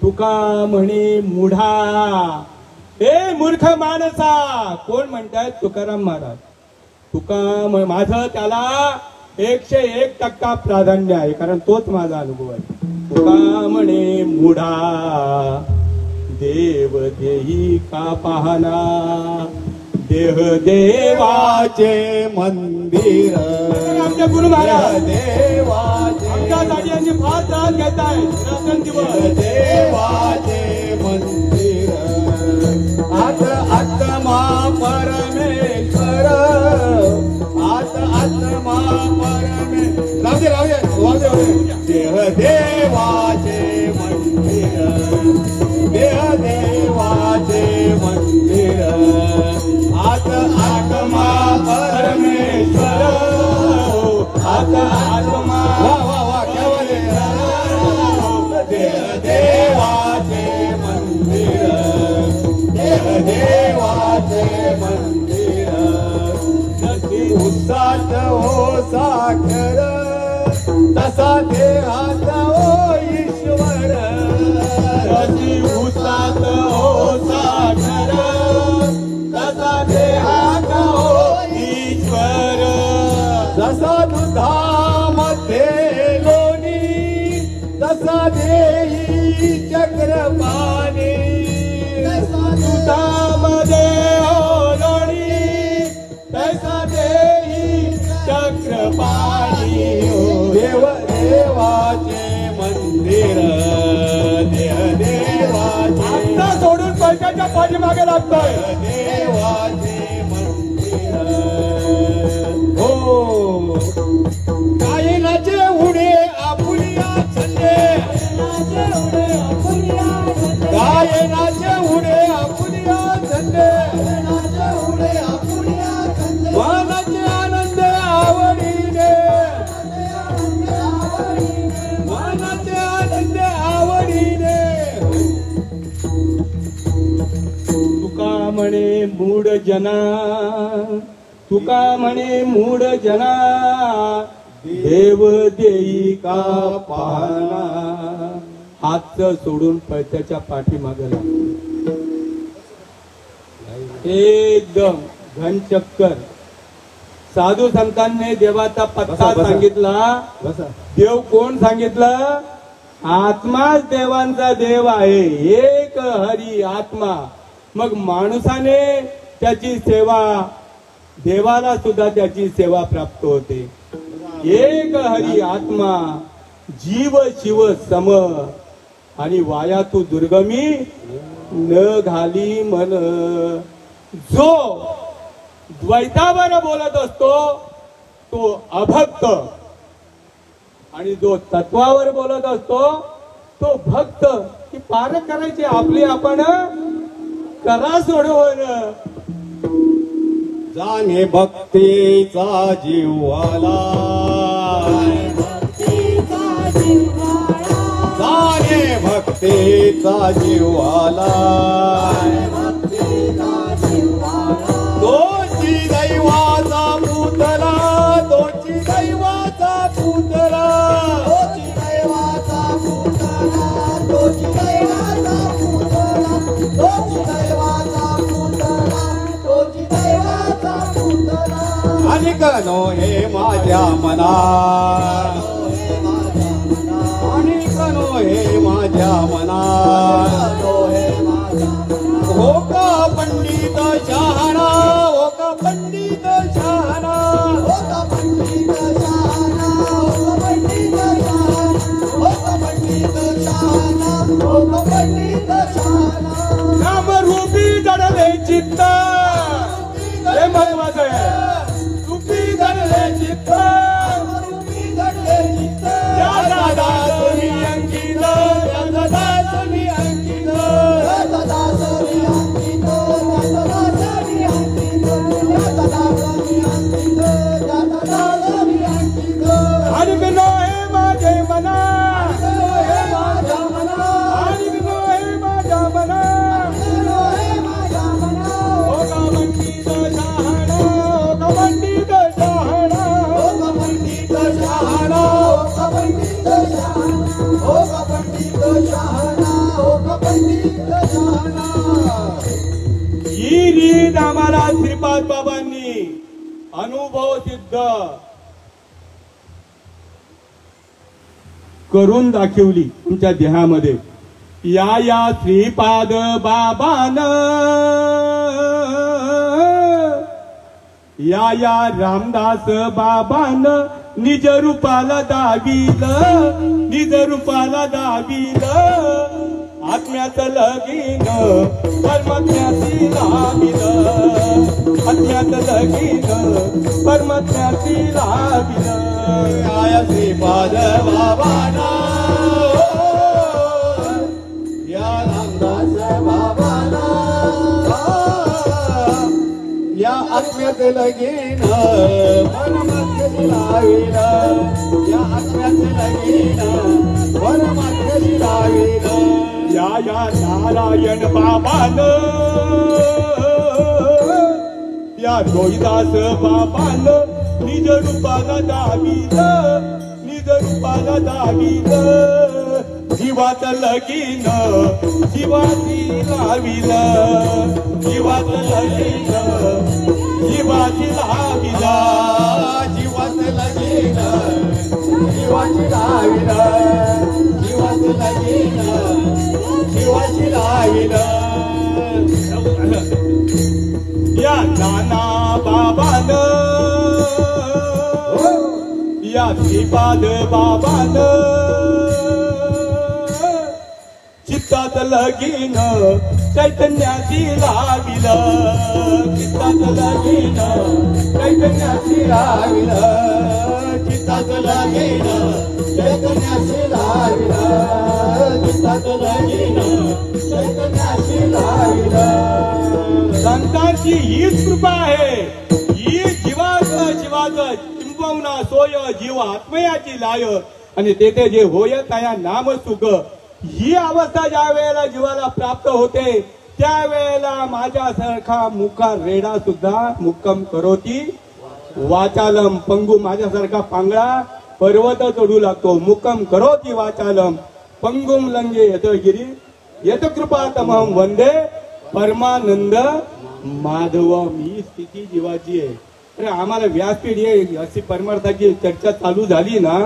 तुका म्हणे मुढा, हे मूर्ख माणसा. कोण म्हणतायत? तुकाराम महाराज. तुका माझं त्याला 101% प्राधान्य आहे, कारण तोच माझा अनुभव आहे. तुका म्हणे मुढा, देव देही का पाहना, देह देवाचे मंदिर, आमचे गुरु महाराज देवाचे, आमच्यासाठी यांनी फार त्रास घेताय. देवाचे मंदिर, आत आत्मा परमेश्वर, आत आत्मा परमेश्वर. राहू दे. देह देवाचे मंदिर, देह देवाचे मंदिर, आत आत्मा परमेश्वर, आत आत्मा. वा क्या बोले. देह देवाचे मंदिर, देह देवाचे मंदिर, जशी उसात हो साखर, तसा देहात हो ईश्वर, जशी उसात हो साखर, तसा देहात हो ईश्वर. जसा दुधामध्ये लोणी, तसा देही चक्रपाणी, दुधामध्ये हो लोणी, तसा देही चक्रपाणी. देव देवाचे मंदिर, देह देवाचे, आता सोडून पैशाच्या पाठीमागे लागतोय. देवाचे मंदिर. हो कायनाचे उडे आपुलिया छंदे, गायनाचे उडे आपुलिया छंदे, मनाचे आनंद आवडीने, मनाचे आनंद आवडीने. तुका म्हणे मूढ जना, तुका म्हणे मूढ जना, देव देई का पाहना. हातचं सोडून पैशाच्या पाठीमागे लागतो. एकदम घनचक्कर. साधू संतांनी देवाचा पत्ता बसा. सांगितला. बसा. देव कोण सांगितलं? आत्माच देवांचा देव आहे. एक हरी आत्मा. मग माणसाने त्याची सेवा, देवाला सुद्धा त्याची सेवा प्राप्त होते. एक हरी आत्मा, जीव शिव सम, आणि वाया तू दुर्गमी न घाली मन. जो द्वैतावर बोलत असतो तो अभक्त आणि जो तत्वावर बोलत असतो तो भक्त. की पार करायचे आपले आपण करा सोडवून. जाणे भक्तीचा जीवाला, जाणे भक्तीचा जीवाला, तोची दैवाचा पुतला, तोची दैवाचा पुतला, तोची दैवाचा पुतला, तोची दैवाचा पुतला, तोची दैवाचा पुतला, तोची दैवाचा पुतला. आणि कनो हे माझ्या मना, आणि कनो हे माझ्या मना, हो का पंडित शहाणा, हो का पंडित शहाणा, हो का पंडित शहाणा, हो का पंडित शहाणा, हो का पंडित शहाणा, हो का पंडित शहाणा. नामरूपी जडले चित्त, हे महत्वाचं आहे. रूपी जडले चित्त, रूपी जडले चित्त, त्याचा दास मी अंकित, त्याचा दास मी अंकित, त्याचा दास मी अंकित, त्याचा दास मी अंकित, त्याचा दास मी अंकित, त्याचा दास मी अंकित. आणि विनो हे माझे मना, हे माझ्या मना, आणि विनो हे माझ्या मना, हे माझ्या मना, हो का पंडित शहाणा, हो का पंडित शहाणा, हो का पंडित शहाणा, हो का पंडित शहाणा, हो का पंडित शहाणा, हो का पंडित शहाणा. ही रीत आम्हाला श्रीपाद बाबांनी अनुभव सिद्ध करून दाखवली तुमच्या देहामध्ये. या श्रीपाद बाबान, या रामदास बाबान निज रूपाला दाबील, निज रूपाला दाबील. आत्म्याचं लगीन परमात्म्याची लाविल, आत्म्याचं लगीन परमात्म्याची लाविल. या श्रीपाद बाबाना, या रामदास बाबाना, या आत्म्यात लगीन परमात्म्याची लाविल, या आत्म्यात लगीन परमात्म्याची लाविल. या नारायण बाबान, या रोहिदास बाबान निज रूपाला दाबील, निज रूपाला दाबील. जीवाचं लगीन जीवाची लाविल, जीवाचं लगीन जीवाची लाविल, जीवाचं लगीन जीवाची लाविल, जीवाचं लगीन जीवाची लाविल. या नाना बाबान, या श्रीपाद बाबान चित्तात लगीन चैतन्याची लाविल, चित्तात लगीन चैतन्याची लाविल, चित्तात लगीन चैतन्याची लाविल, चित्तात लगीन चैतन्याची लाविल. संतांची हीच कृपा आहे. ही जीवाचं चिंबवना सोय जीव आत्मयाची लाय, आणि तेथे जे होय त्या नाम सुख. ही अवस्था ज्या वेळेला जीवाला प्राप्त होते त्यावेळेला माझ्यासारखा मुका रेडा सुद्धा मुक्कम करोती वाचालम. पंगू माझ्यासारखा पांगळा पर्वत चढू लागतो. मुक्कम करोती वाचालम पंगुम लंगे येतो गिरी येत कृपा तमहम वंदे परमानंद माधव. ही स्थिती जीवाची आहे. अरे आम्हाला व्यासपीठ आहे अशी परमार्थाची चर्चा चालू झाली ना,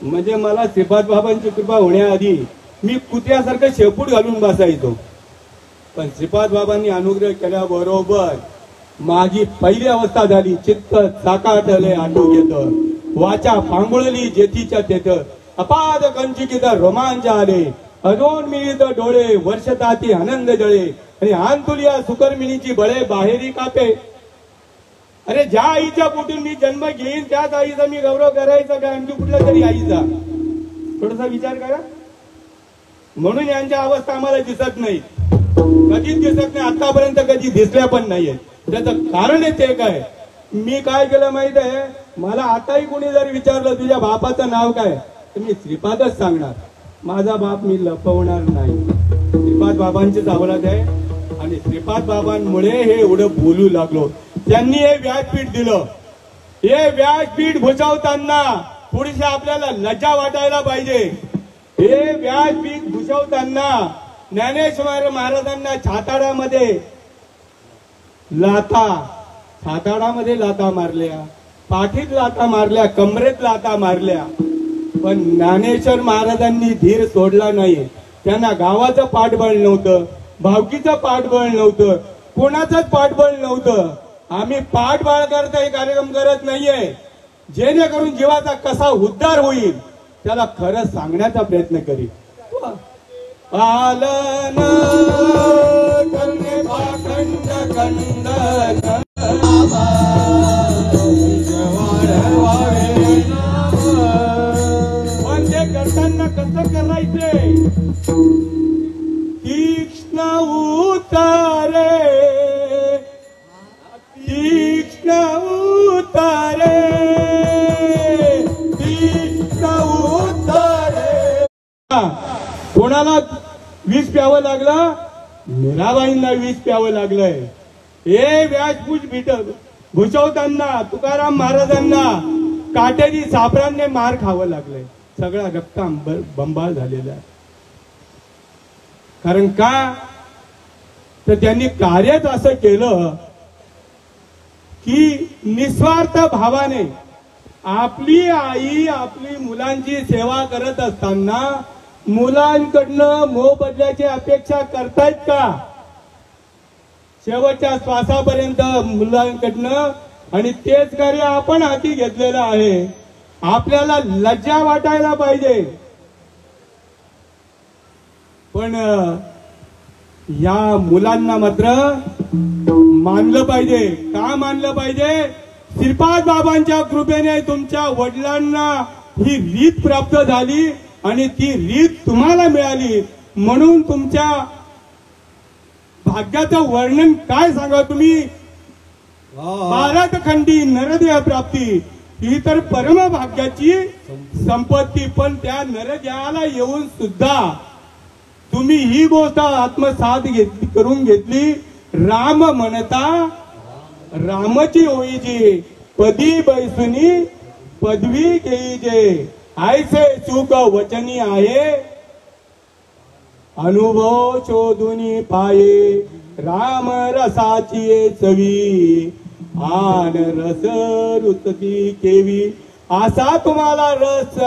म्हणजे मला श्रीपाद बाबांची कृपा होण्याआधी मी कुत्र्यासारखं शेपूट घालून बसायचो. पण श्रीपाद बाबांनी अनुग्रह केल्याबरोबर माझी पहिली अवस्था झाली. चित्त साकाटले आटो घेत, वाचा पांगुळली जेथीच्या तेथ, अपाद कंचिकित रोमांच आले. अजून मिळीत डोळे वर्षताती आनंद जळे आणि आन तुलिया सुकर्मिणीची बळे बाहेरी कापे. अरे ज्या आईच्या पोटून मी जन्म घेईन त्याच आईचा मी गौरव करायचा का आणखी कुठल्या तरी आईचा? थोडासा विचार करा. म्हणून यांच्या अवस्था आम्हाला दिसत नाही, कधीच दिसत नाही, आतापर्यंत कधी दिसल्या पण नाहीये. त्याचं कारण आहे ते काय, मी काय केलं माहित आहे? मला आताही कोणी जर विचारलं तुझ्या बापाचं नाव काय, तर मी श्रीपादच सांगणार. माझा बाप मी लपवणार नाही. श्रीपाद बाबांचीच आवडत आहे आणि श्रीपाद बाबांमुळे हे एवढं बोलू लागलो. त्यांनी हे व्यासपीठ दिलं. हे व्यासपीठ भुजवताना थोडीशी आपल्याला लज्जा वाटायला पाहिजे. हे व्यासपीठ भुजवताना ज्ञानेश्वर महाराजांना छाताडामध्ये लाता मारल्या, पाठीत लाता मारल्या, कमरेत लाता मारल्या, पण ज्ञानेश्वर महाराजांनी धीर सोडला नाही. त्यांना गावाचं पाठबळ नव्हतं, भावकीचं पाठबळ नव्हतं, कोणाचंच पाठबळ नव्हतं. आम्ही पाठबळ करता हे कार्यक्रम करत नाहीये, जेणेकरून जीवाचा कसा उद्धार होईल त्याला खरं सांगण्याचा प्रयत्न करी. पालन करणे पाखंड खंड पण ते करताना कसं करायचे? तीक्ष्ण उतारे, तीक्ष्ण उतारे, तीक्ष्ण उतारे. कोणाला विष प्यावं लागलं? मीराबाईंना विष प्यावं लागलंय. हे व्यासपीठ भुजवताना तुकाराम महाराजांना काटेरी सापरांनी मार खावं लागलंय. सगळा रक्त बंबाळ झालेला आहे. कारण का तर त्यांनी कार्यच असं केलं की निस्वार्थ भावाने आपली आई आपली मुलांची सेवा करत असताना मुलांकडनं मोबदल्याची अपेक्षा करतायत का? शेवटच्या श्वासापर्यंत मुलांकडनं. आणि तेच कार्य आपण हाती घेतलेलं आहे. आपल्याला लज्जा वाटायला पाहिजे. पण या मुलांना मात्र मानलं पाहिजे. का मानलं पाहिजे? श्रीपाद बाबांच्या कृपेने तुमच्या वडिलांना ही रीत प्राप्त झाली आणि ती रीत तुम्हाला मिळाली. म्हणून तुमच्या भाग्याचं वर्णन काय सांगा तुम्ही? भारतखंडी नरदेह प्राप्ती ही तर परम भाग्याची संपत्ती. पण त्या नरदेहाला येऊन सुद्धा तुम्ही ही गोष्ट आत्मसात करून घेतली. राम म्हणता रामची होईजे, पदी बैसुनी पदवी घेईजे, ऐसे सुख वचनी आहे. अनुभव शोधुनी पाये, राम रसाची चवी, आन रस रुचती केवी. असा तुम्हाला रस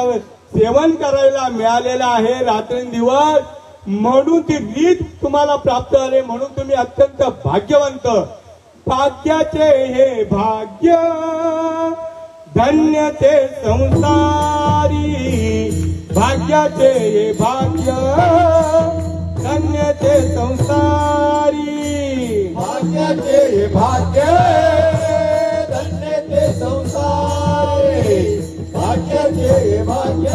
सेवन करायला मिळालेला आहे रात्रंदिवस. म्हणून ती रीत तुम्हाला प्राप्त झाली. म्हणून तुम्ही अत्यंत भाग्यवंत. भाग्याचे हे भाग्य, धन्य ते संसारी. भाग्याचे हे भाग्य, धन्य ते संसारी. भाग्याचे हे भाग्य, धन्य ते संसारी. भाग्याचे हे भाग्य,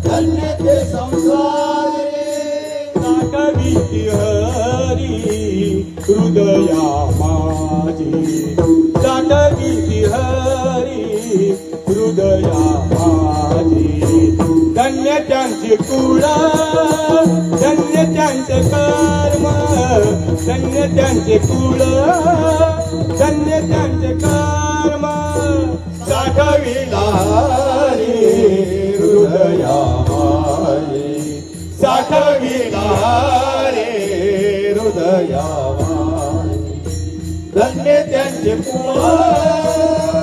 धन्य ते संसारी. साठविती हरी हृदया माझी, साठविती हरी हृदया माझी. धन्य त्यांचे कुळ, धन्य त्यांचे कर्म, धन्य त्यांचे कुळ, धन्य त्यांचे कर्म. साठविला हरी हृदया माझी, साठविला रे हृदया माझी. धन्य त्यांचे कुळ,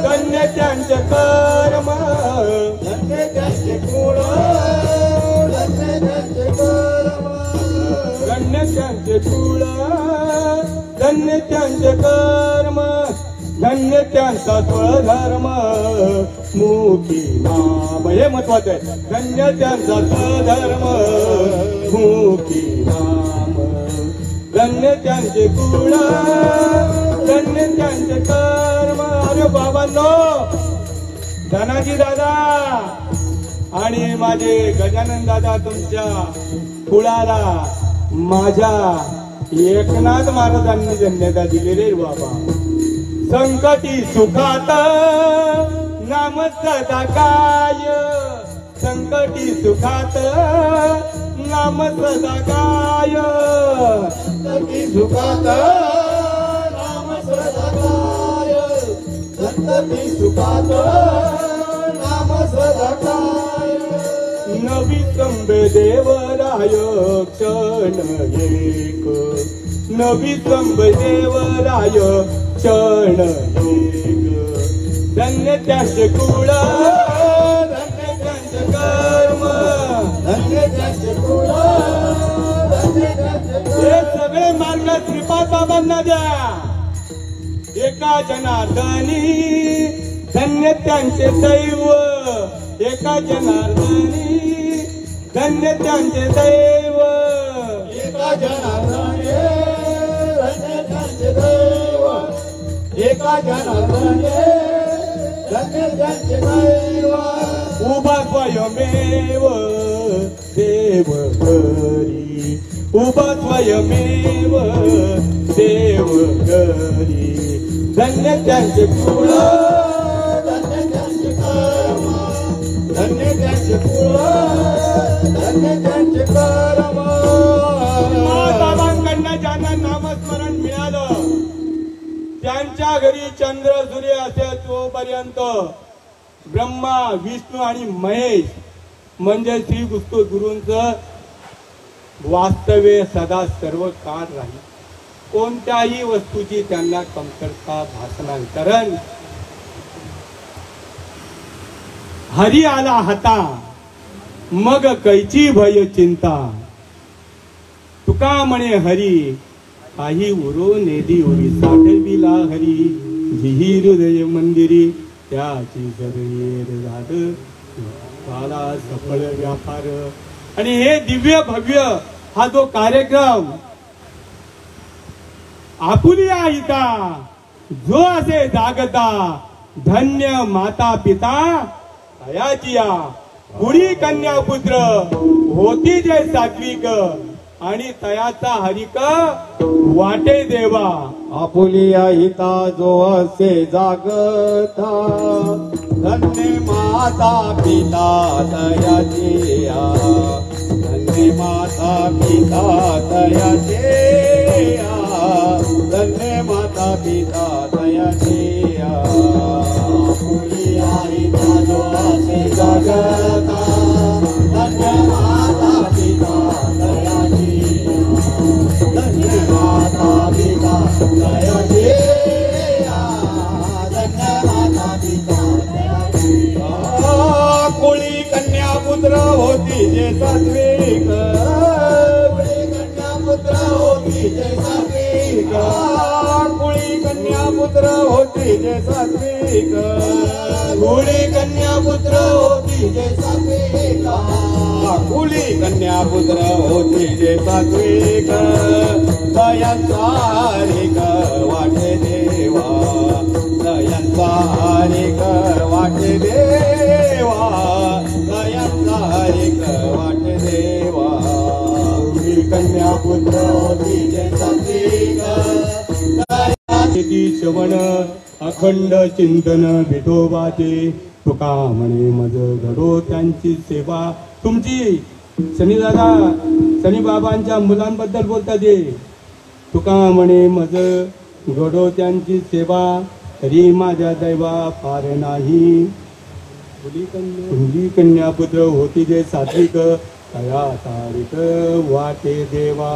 धन्य त्यांचे कर्म, धन्य त्यांचे कुळ, धन्य त्यांचे कर्म. धन्य त्यांचे कुळ, धन्य त्यांचे कर्म, धन्य त्यांचा स्वधर्म. मुखी नाम हे महत्वाचं आहे. धन्य त्यांचा स्वधर्म मुखी नाम, धन्य त्यांचे गुण, धन्य त्यांचे कर्म. अरे बाबांनो, धनाजी दादा आणि माझे गजानन दादा तुमच्या कुळाला माझ्या एकनाथ महाराजांनी धन्यता दिली रे बाबा. संकटी सुखात नाम सदा काय, संकटी सुखात नाम सदा काय, संकटी सुखात नाम सदा काय, संकटी सुखात नाम सदा काय. नवी संबे देवराय क्षण एक, नवी संबे देवराय क्षण एक. धन्य त्यांचे कुळ, धन्य त्यांचे कर्म, धन्य त्यांचे कुळ, धन्य त्यांचे कर्म. हे सगळे मार्ग श्रीपाद बाबांना द्या. एका जनार्दनी धन्य त्यांचे दैव, एका जनार्दनी धन्य त्यांचे दैव, एका जनार्दने धन्य त्यांचे दैव, एका जनार्दने धन्य त्यांचे दैव. उभा स्वयमेव देव करी, उभा स्वयमेव देव करी. धन्य त्यांचे कुळ, धन्य त्यांचे कर्म, धन्य त्यांचे कुळ, धन्य त्यांचे कर्म. बाबांकडनं ज्यांना नामस्मरण मिळालं त्यांच्या घरी चंद्र सूर्य असे तोपर्यंत ब्रह्मा विष्णू आणि महेश म्हणजे श्री गुरुंचं वास्तव्य सदा सर्व काळ राहील. कोणत्याही वस्तूची त्यांना कमतरता भासणार. कारण हरी आला हाता मग कैची भय चिंता, तुका म्हणे हरी काही उरो नेदी उरी. साठविला हरी जिही हृदय मंदिरी, त्याची जरेर झाड झाला सफळ व्यापार. आणि हे दिव्य भव्य हा जो कार्यक्रम आपुलिया हिता जो असे जागता, धन्य माता पिता तयाचिया. कुडी कन्या पुत्र होती जे सात्विक, आणि तयाचा हरिक वाटे देवा. आपुलिया हिता जो असे जागता, धन्य माता पिता तयाचिया, धन्य माता पिता तयाचिया, धन्य माता पिता तयाचिया. आपुलिया हिता जो असे जागता, धन्य माता पिता तयाचिया, धन्य माता पिता तयाचिया, धन्य माता पिता तयाचिया. कुळी कन्या पुत्र होती जे सात्विक, कुळी कन्या पुत्र होती जे सात्विक, कुळी कन्या पुत्र होती जे सात्विक, कुळी कन्या पुत्र होती जे सात्विक, कुळी कन्या पुत्र होती जे सात्विक. दयांचा हरिक वाटे देवा, दयांचा हरिक वाटे देवा, दयांचा हरिक वाटे देवा. कुळी कन्या पुत्र होती जे सात्विक, श्रवण अखंड चिंतन विठोबाचे. तुका म्हणे मज घडो त्यांची सेवा. तुमची शनी दादा शनी बाबांच्या मुलांबद्दल बोलतात ते. तुका म्हणे मज घडो त्यांची सेवा, तरी माझ्या दैवा फार नाही. तुझी कन्या पुत्र होती जे सात्विक, तया तारिक वाटे देवा.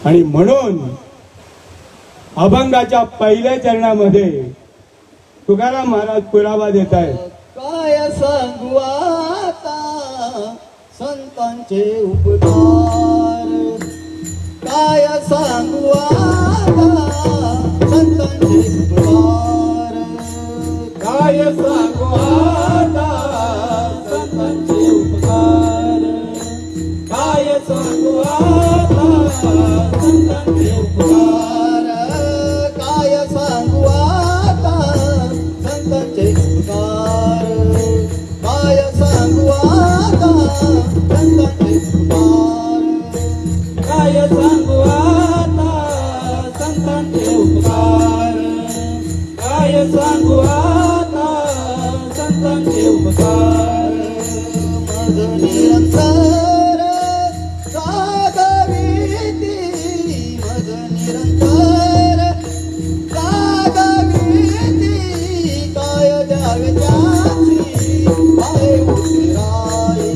आणि म्हणून अभंगाच्या पहिल्या चरणामध्ये तुकाराम महाराज पुरावा देत आहेत. काय सांगू आता संतांचे उपकार, काय सांगू आता संतांचे उपकार. काय सांगू आता संतांचे उपकार, काय सांगू आता संतांचे उपकार, काय सांगू आता संतांचे उपकार, काय सांगू आता संतांचे उपकार, काय सांगू आता संतांचे उपकार, काय सांगू आता संतांचे उपकार. माझं निरंतर जागविती, माझं निरंतर जागविती, काय द्यावे त्याची भावे उतराई,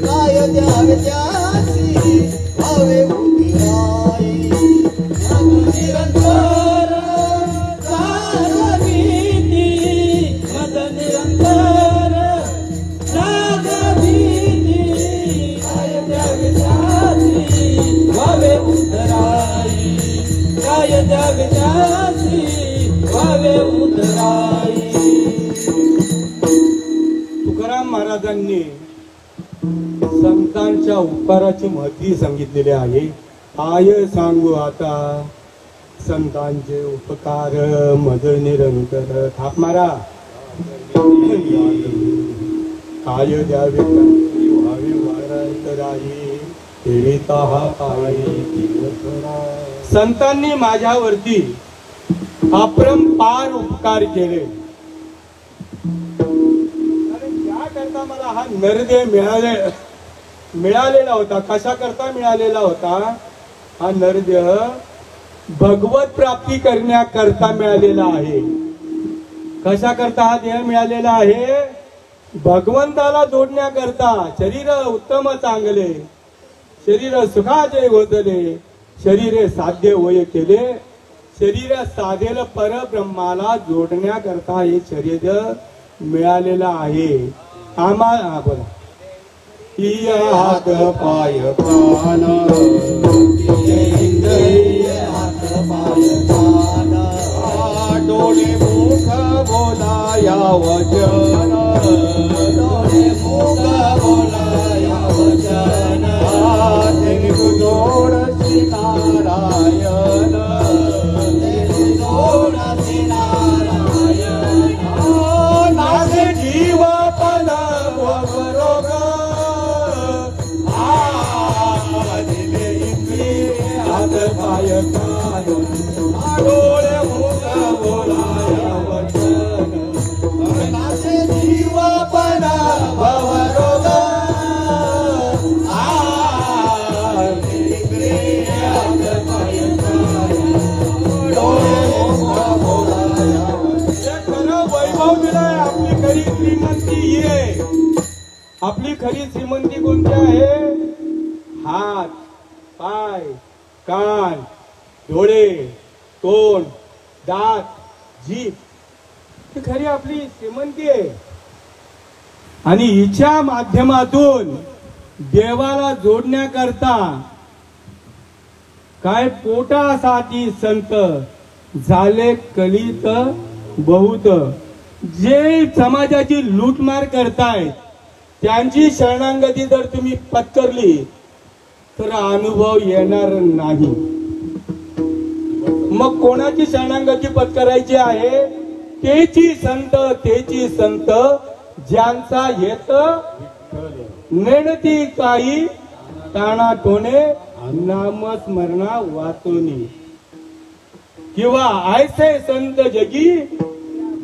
काय द्यावे त्याची भावे उतराई. माझं निरंतर जागविती, माझं निरंतर जागविती, काय द्यावे त्याची भावे उतराई, काय द्यावे त्याची भावे उतराई. तुकाराम महाराजांनी संतांच्या उपकाराची महती सांगितलेली आहे. काय सांगू आता संतांचे उपकार, मज निरंतर. थाप मारा. काय द्यावे कंत्री व्हावे वारांतराई, तेळीता हा पायी दिवसरा. संतांनी माझ्यावरती अपरंपार उपकार केले. त्याकरता मला हा नरदेह मिळालेला होता. कशा करता मिळालेला होता हा नरदेह? भगवत प्राप्ती करण्याकरता मिळालेला आहे. कशा करता हा देह मिळालेला आहे? भगवंताला जोडण्याकरता. शरीर उत्तम चांगले, शरीर सुखाचे गोतले, शरीरे साध्य होय केले, शरीर साधेल परब्रह्माला जोडण्याकरता हे शरीर मिळालेलं आहे. आम्हाला बोला. हात पाय प्राण, इंद्रिय हात पाय प्राण, डोळे मुख बोलाया वचन, डोळे मुख बोलाया वचन, जोड श्री नारायण, जोड श्री नारायण. नाचे जीव पण बरोग, दिले इंद्रिय हात पाय प्राण, डोळे मुख बोलाया वचन, नाचे जीव पण भवरोग, इंद्रिय हात पाय प्राण, डोळे मुख बोलाया. खरं वैभव दिलाय. आपली खरी श्रीमंती ही आहे. आपली खरी श्रीमंती कोणती आहे? हात, पाय, कान, डोळे, तोंड, दात, जीभ, ही खरी आपली श्रीमंती आहे. आणि हिच्या माध्यमातून देवाला जोडण्याकरता काय पोटासाठी संत झाले कलित बहुत. जे समाजाची लूटमार करतायत त्यांची शरणागती जर तुम्ही पत्करली तर अनुभव येणार नाही. मग कोणाची शरणागती पत्करायची आहे? तेची संत ज्यांचा येत नेणती काही ताणा टोणे नामस्मरणा वाचोनी. किंवा ऐसे संत जगी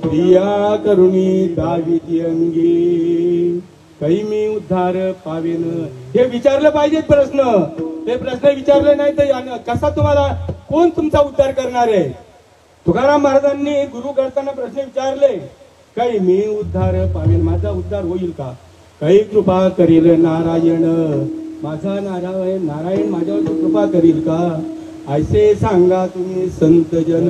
प्रिया करुणी दाविती अंगी, काही मी उद्धार पावेन. हे विचारलं पाहिजेत प्रश्न. ते प्रश्न विचारले नाही तर कसा तुम्हाला कोण तुमचा उद्धार करणार आहे? तुकाराम महाराजांनी गुरु करताना प्रश्न विचारले, काही मी उद्धार पावेन, माझा उद्धार होईल का? काही कृपा करील नारायण, माझा नारायण माझ्यावर कृपा करील का? ऐसे सांगा तुम्ही संत जन,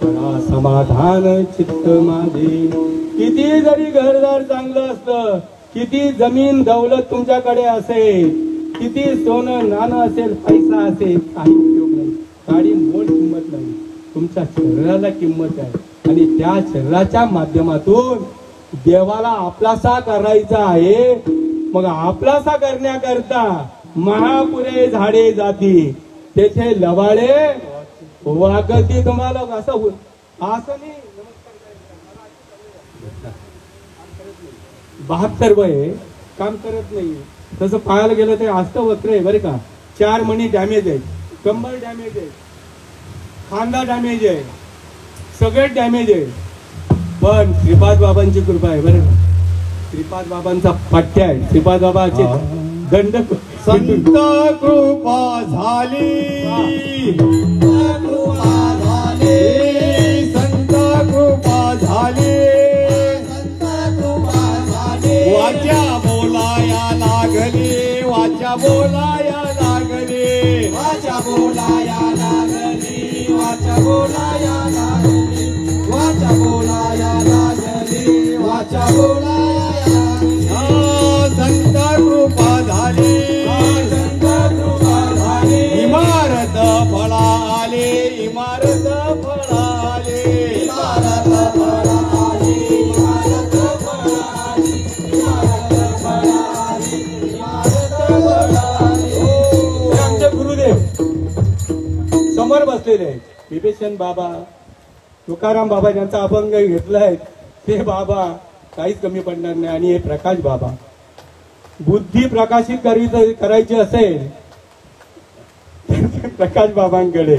करा समाधान चित्त माझे. किती जरी घरदार चांगलं असलं, किती जमीन दौलत तुमच्याकडे असेल, किती सोनं नाणं असेल, पैसा असेल, काही उपयोग नाही. काळी मोल किंमत नाही. तुमच्या शरीराला किंमत आहे. आणि त्या शरीराच्या माध्यमातून देवाला आपलासा करायचा आहे. मग आपलासा करण्याकरता महापुरे झाडे जाती, तेथे लवाळे वागती. तुम्हाला असं नाही 72 वय काम करत नाही. तसं पाहायला गेलं तर अष्टवक्र आहे बरे का. 4 मणी डॅमेज आहे, कंबर डॅमेज आहे, खांदा डॅमेज आहे, सगळे डॅमेज आहे. पण श्रीपाद बाबांची कृपा आहे बरे का. श्रीपाद बाबांचा पट्ट्या आहे. श्रीपाद बाबाचे दंड संत कृपा झाली, संत कृपा झाली, वाचा बोलाया लागली, वाचा बोलाया लागली, वाचा बोलाया लागली, वाचा बोलाया लागली, वाचा बोलाया लागली, वाचा बोलाया संत कृपा झाली, संत कृपा झाली. इमारत फळा आले, इमारत फळा आले, इमारत फळा आली, इमारत फळा आली, इमारत फळा आली, इमारत फळा आली. आमचे गुरुदेव समोर बसलेले आहेत. विभीषण बाबा, तुकाराम बाबा ज्यांचा अभंग घेतलाय ते बाबा काहीच कमी पडणार नाही. आणि हे प्रकाश बाबा, बुद्धी प्रकाशित करायची असेल तर प्रकाश बाबांकडे,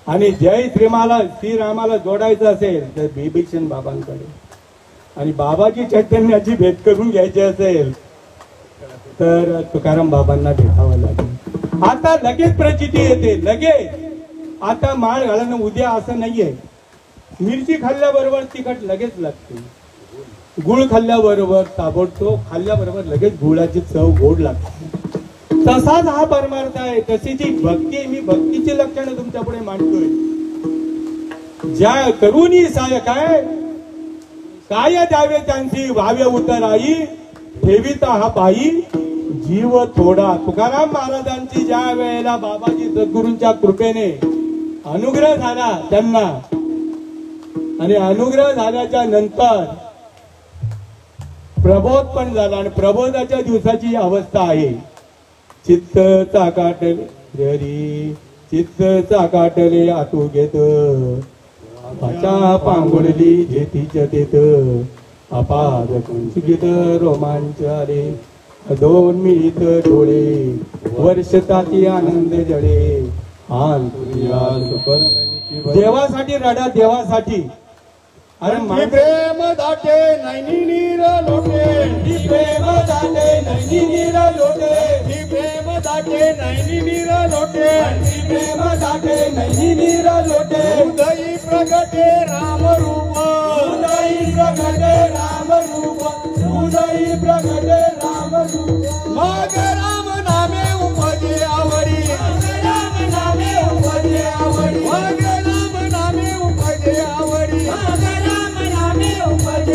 आणि जय श्रीरामाला जोडायचं असेल तर विभीषण बाबांकडे, आणि बाबाची चैतन्याची भेट करून घ्यायची असेल तर तुकाराम बाबांना भेटावं लागेल. आता लगेच प्रचिती येते, लगेच. आता माळ घालणं उद्या असं नाहीये. मिरची खाल्ल्याबरोबर तिखट लगेच लागते, गुळ खाल्ल्याबरोबर ताबडतोब खाल्ल्याबरोबर लगेच गुळाची चव गोड लागते. तसाच हा परमार्थ आहे. तशी जी भक्ती आहे, मी भक्तीची लक्षणं तुमच्या पुढे मांडतोय. ज्या करूनी साय काय द्यावे त्यांची व्हावे उतराई, ठेविता हा पायी जीव थोडा. तुकाराम महाराजांची ज्या वेळेला बाबाजी सद्गुरूंच्या कृपेने अनुग्रह झाला त्यांना, आणि अनुग्रह झाल्याच्या नंतर प्रबोध पण झाला, आणि प्रबोधाच्या दिवसाची ही अवस्था आहे. चित्त चाकाटले, चित्त चाकाटले आतू घेत, वाचा पांगुळली जेतीच्या तेत, अपाद कुंचित रोमांच आले, 2 मिळीत डोळे, वर्ष ताती आनंद जळे, देवासाठी रडा, देवासाठी. अरे प्रेम दाटे नैनी नीर लोटे, प्रेम दाटे नैनी नीर लोटे, प्रेम दाटे नैनी नीर लोटे, प्रेम दाटे नैनी नीर लोटे. हृदयी प्रगटे राम रूप, हृदयी प्रगटे राम रूप, हृदयी प्रगटे राम रूप. मग राम नामे उपजे आवडी, राम नामे उपजे आवडी, मग राम नामे उपजे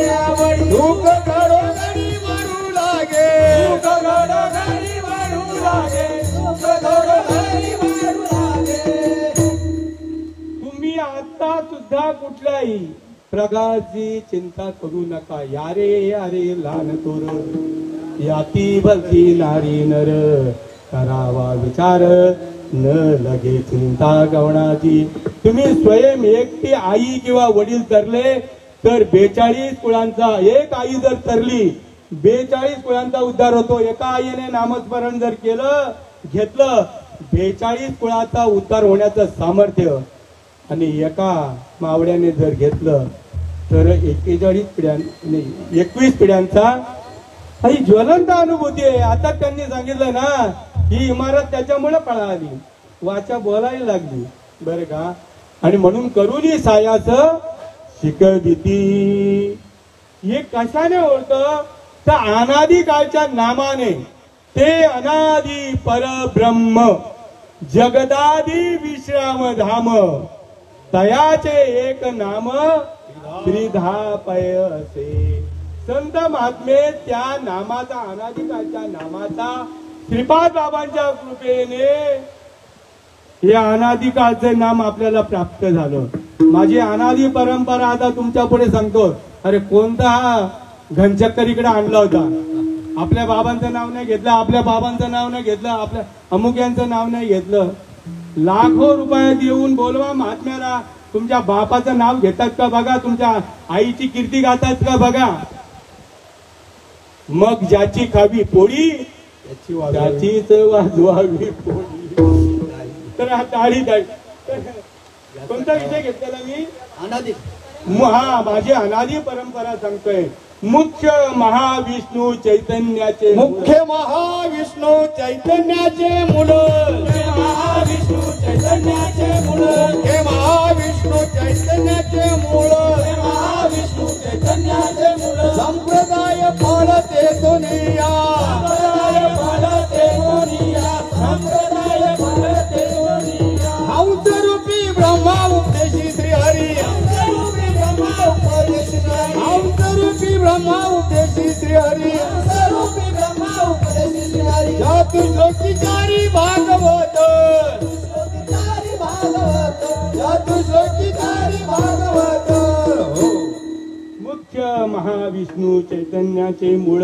आवडी, दुःख घडोघडी वाढू लागे, दुःख घडोघडी वाढू लागे, दुःख घडोघडी वाढू लागे. तुम्ही आता सुद्धा कुठल्याही प्रकारची चिंता करू नका. यारे लहान तोर, याती भलती नारी नर, करावा विचार न लगे चिंता गवणाची. तुम्ही स्वयं एकटी आई किंवा वडील तरले तर 42 कुळांचा, एक आई जर तरली 42 कुळांचा उद्धार होतो. एका आईने नामस्मरण जर केलं घेतलं 42 कुळाचा उद्धार होण्याचं सामर्थ्य, आणि एका मावळ्याने जर घेतलं तर 41 पिढ्यां 21 पिढ्यांचा ही ज्वलंत अनुभूती आहे. आता त्यांनी सांगितलं ना, ही इमारत त्याच्यामुळे पळाली, वाचा बोलायला लागली बरं का. आणि म्हणून करुणी सायास शिकविती. हे कशाने होतं तर अनादी काळच्या नामाने. ते अनादी परब्रह्म जगदादी विश्राम धाम, तयाचे एक नाम त्रिधा पय असे. संत महात्मे त्या नामाचा, अनादी काळच्या नामाचा श्रीपाद बाबांच्या कृपेने हे अनादी काळचे नाम आपल्याला प्राप्त झालं. माझी अनादी परंपरा आता तुमच्या पुढे सांगतो. अरे कोणता हा घनचक्कर इकडे आणला होता? आपल्या बाबांचं नाव नाही घेतलं, आपल्या बाबांचं नाव नाही घेतलं, आपल्या अमुक यांचं नाव नाही घेतलं. लाखो रुपयात येऊन बोलवा महात्म्याला. तुमच्या बापाचं नाव घेतात का बघा, तुमच्या आईची कीर्ती गातात का बघा. मग ज्याची खावी पोळी त्याचीच वाजवावी पोळी. तर हा टाळी कोणता विषय घेतलेला मी? अनादी. हा माझी अनादी परंपरा सांगतोय. मुख्य महाविष्णू चैतन्याचे मुख्य महाविष्णू चैतन्याचे मूळ. महाविष्णू चैतन्याचे मूळ. हे महाविष्णू चैतन्याचे मूळ. महाविष्णू चैतन्याचे मूळ. संप्रदाय फळते दुनिया. संप्रदाय फळते दुनिया. संप्रदाय फळते दुनिया. हंसरूपी ब्रह्मा उपदेशी श्री हरी. हंसरूपी ब्रह्मा उपदेशी श्री हरी. हंसरूपी ब्रह्मा उपदेशी श्री हरी. हंसरूपी ब्रह्मा उपदेशी श्री हरी. चतुश्लोकीचारी भागवत. चतुश्लोकीचारी भागवत. चतुश्लोकीचारी भागवत. मुख्य महाविष्णू चैतन्याचे मूळ.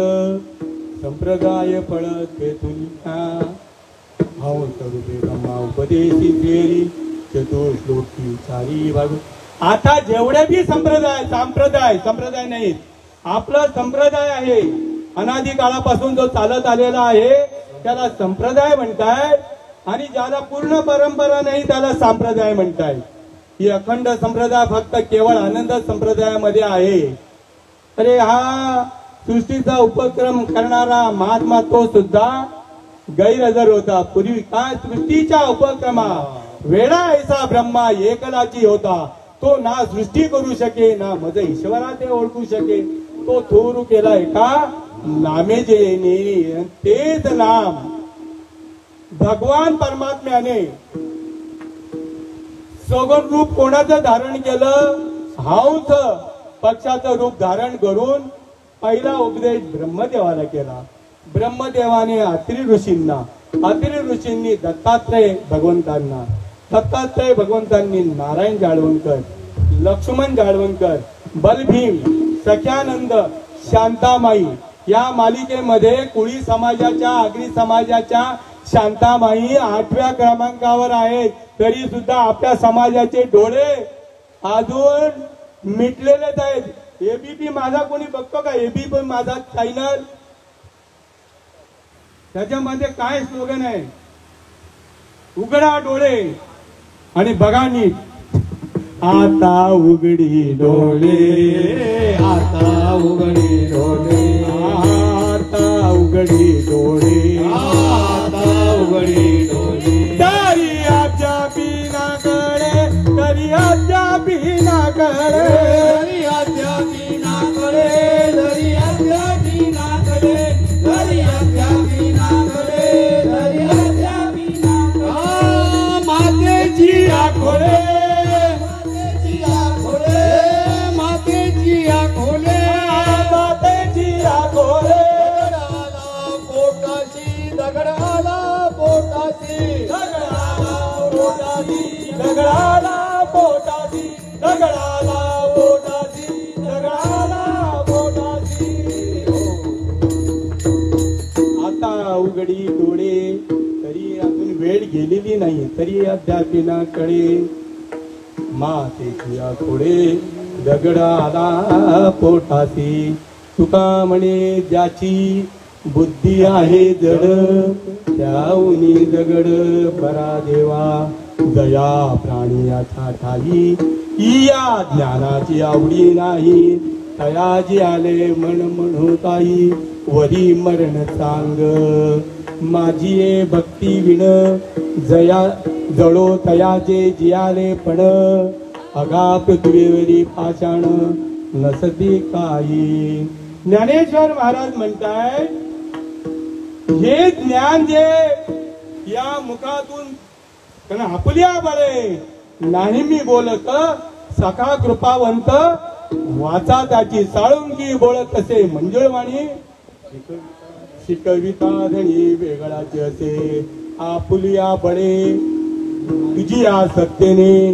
संप्रदाय फळत तुनिया. हंसरूपी ब्रह्मा उपदेशी श्री हरी. चतुश्लोकीचारी भागवत. आता जेवढे बी संप्रदाय नाहीत, आपला संप्रदाय आहे अनादी काळापासून जो चालत आलेला आहे त्याला संप्रदाय म्हणताय. आणि ज्याला पूर्ण परंपरा नाही त्याला संप्रदाय म्हणताय. ही अखंड संप्रदाय फक्त केवळ आनंद संप्रदायामध्ये आहे. अरे हा सृष्टीचा उपक्रम करणारा महात्मा तो सुद्धा गैरहजर होता. पूर्वी काय सृष्टीच्या उपक्रमा वेडा ऐसा ब्रह्मा एकलाची होता. तो ना सृष्टी करू शके ना मज ईश्वरा ते ओळखू शके. तो थोरू केलाय का नामे जे तेच नाम. भगवान परमात्म्याने सगुण रूप कोणाचं धारण केलं? हंस पक्षाचं रूप धारण करून पहिला उपदेश ब्रह्मदेवाला केला. ब्रह्मदेवाने अत्रि ऋषींनी दत्तात्रय भगवंतांना, दत्तात्रय भगवंतांनी नारायण जाळवणकर, लक्ष्मण जाळवणकर, बलभीम, सख्यानंद, शांतामाई या मालिकेमध्ये कुळी समाजाच्या, आगरी समाजाच्या शांतामाई 8व्या क्रमांकावर आहेत. तरी सुद्धा आपल्या समाजाचे डोळे अजून मिटलेलेच आहेत. एबीपी माझा कोणी बघतो का? एबीपी माझा चॅनल, त्याच्यामध्ये काय स्लोगन आहे? उघडा डोळे आणि बघा नीट. आता उघडी डोळे, आता उघडी डोळे. आता उघडी डोळे, आता उघडी डोळे. तरी अद्याप बिनाकडे, तरी अद्याप बिनाकडे, तरी अद्याप नाकडे. तरी अद्याप नाकडे. तरी अद्याप नाकडे. तरी अद्याप नाकडे. मातेची आखोळे. मातेची आखोळे. मातेची आखोळे. मातेची आखोळे. दगडाला पोटाशी. दगडाला पोटाशी. दगडाला पोटाशी. दगडाला पोटाशी. दगडाला पोटाशी. दगडाला पोटाशी. आता उघडी डोळे, तरी अजून वेळ गेलेली नाही, तरी अद्यापिनाकडे मातेची आखोळे. दगडाला पोटाशी. तुका म्हणे ज्याची बुद्धी आहे जड, त्याऊनी दगड बरा देवा. दया प्राणियाचा ठाई, या ज्ञानाची आवडी नाही. तयाजी आले मन म्हणताई, वरी मरण सांग. माझी ये भक्ती विण, जया जळो तयाचे जियाले पण. अगा पृथ्वीवरी पाषाण नसती काही. ज्ञानेश्वर महाराज म्हणताय हे ज्ञान जे या मुखातून आपल्या बळे नाही मी बोलत, सखा कृपावंत वाचा त्याची साळुंगी बोलत असे. मंजुळवाणी शिकविता धणी वेगळाचे असे. आपुलिया बळे तुझी या सत्तेने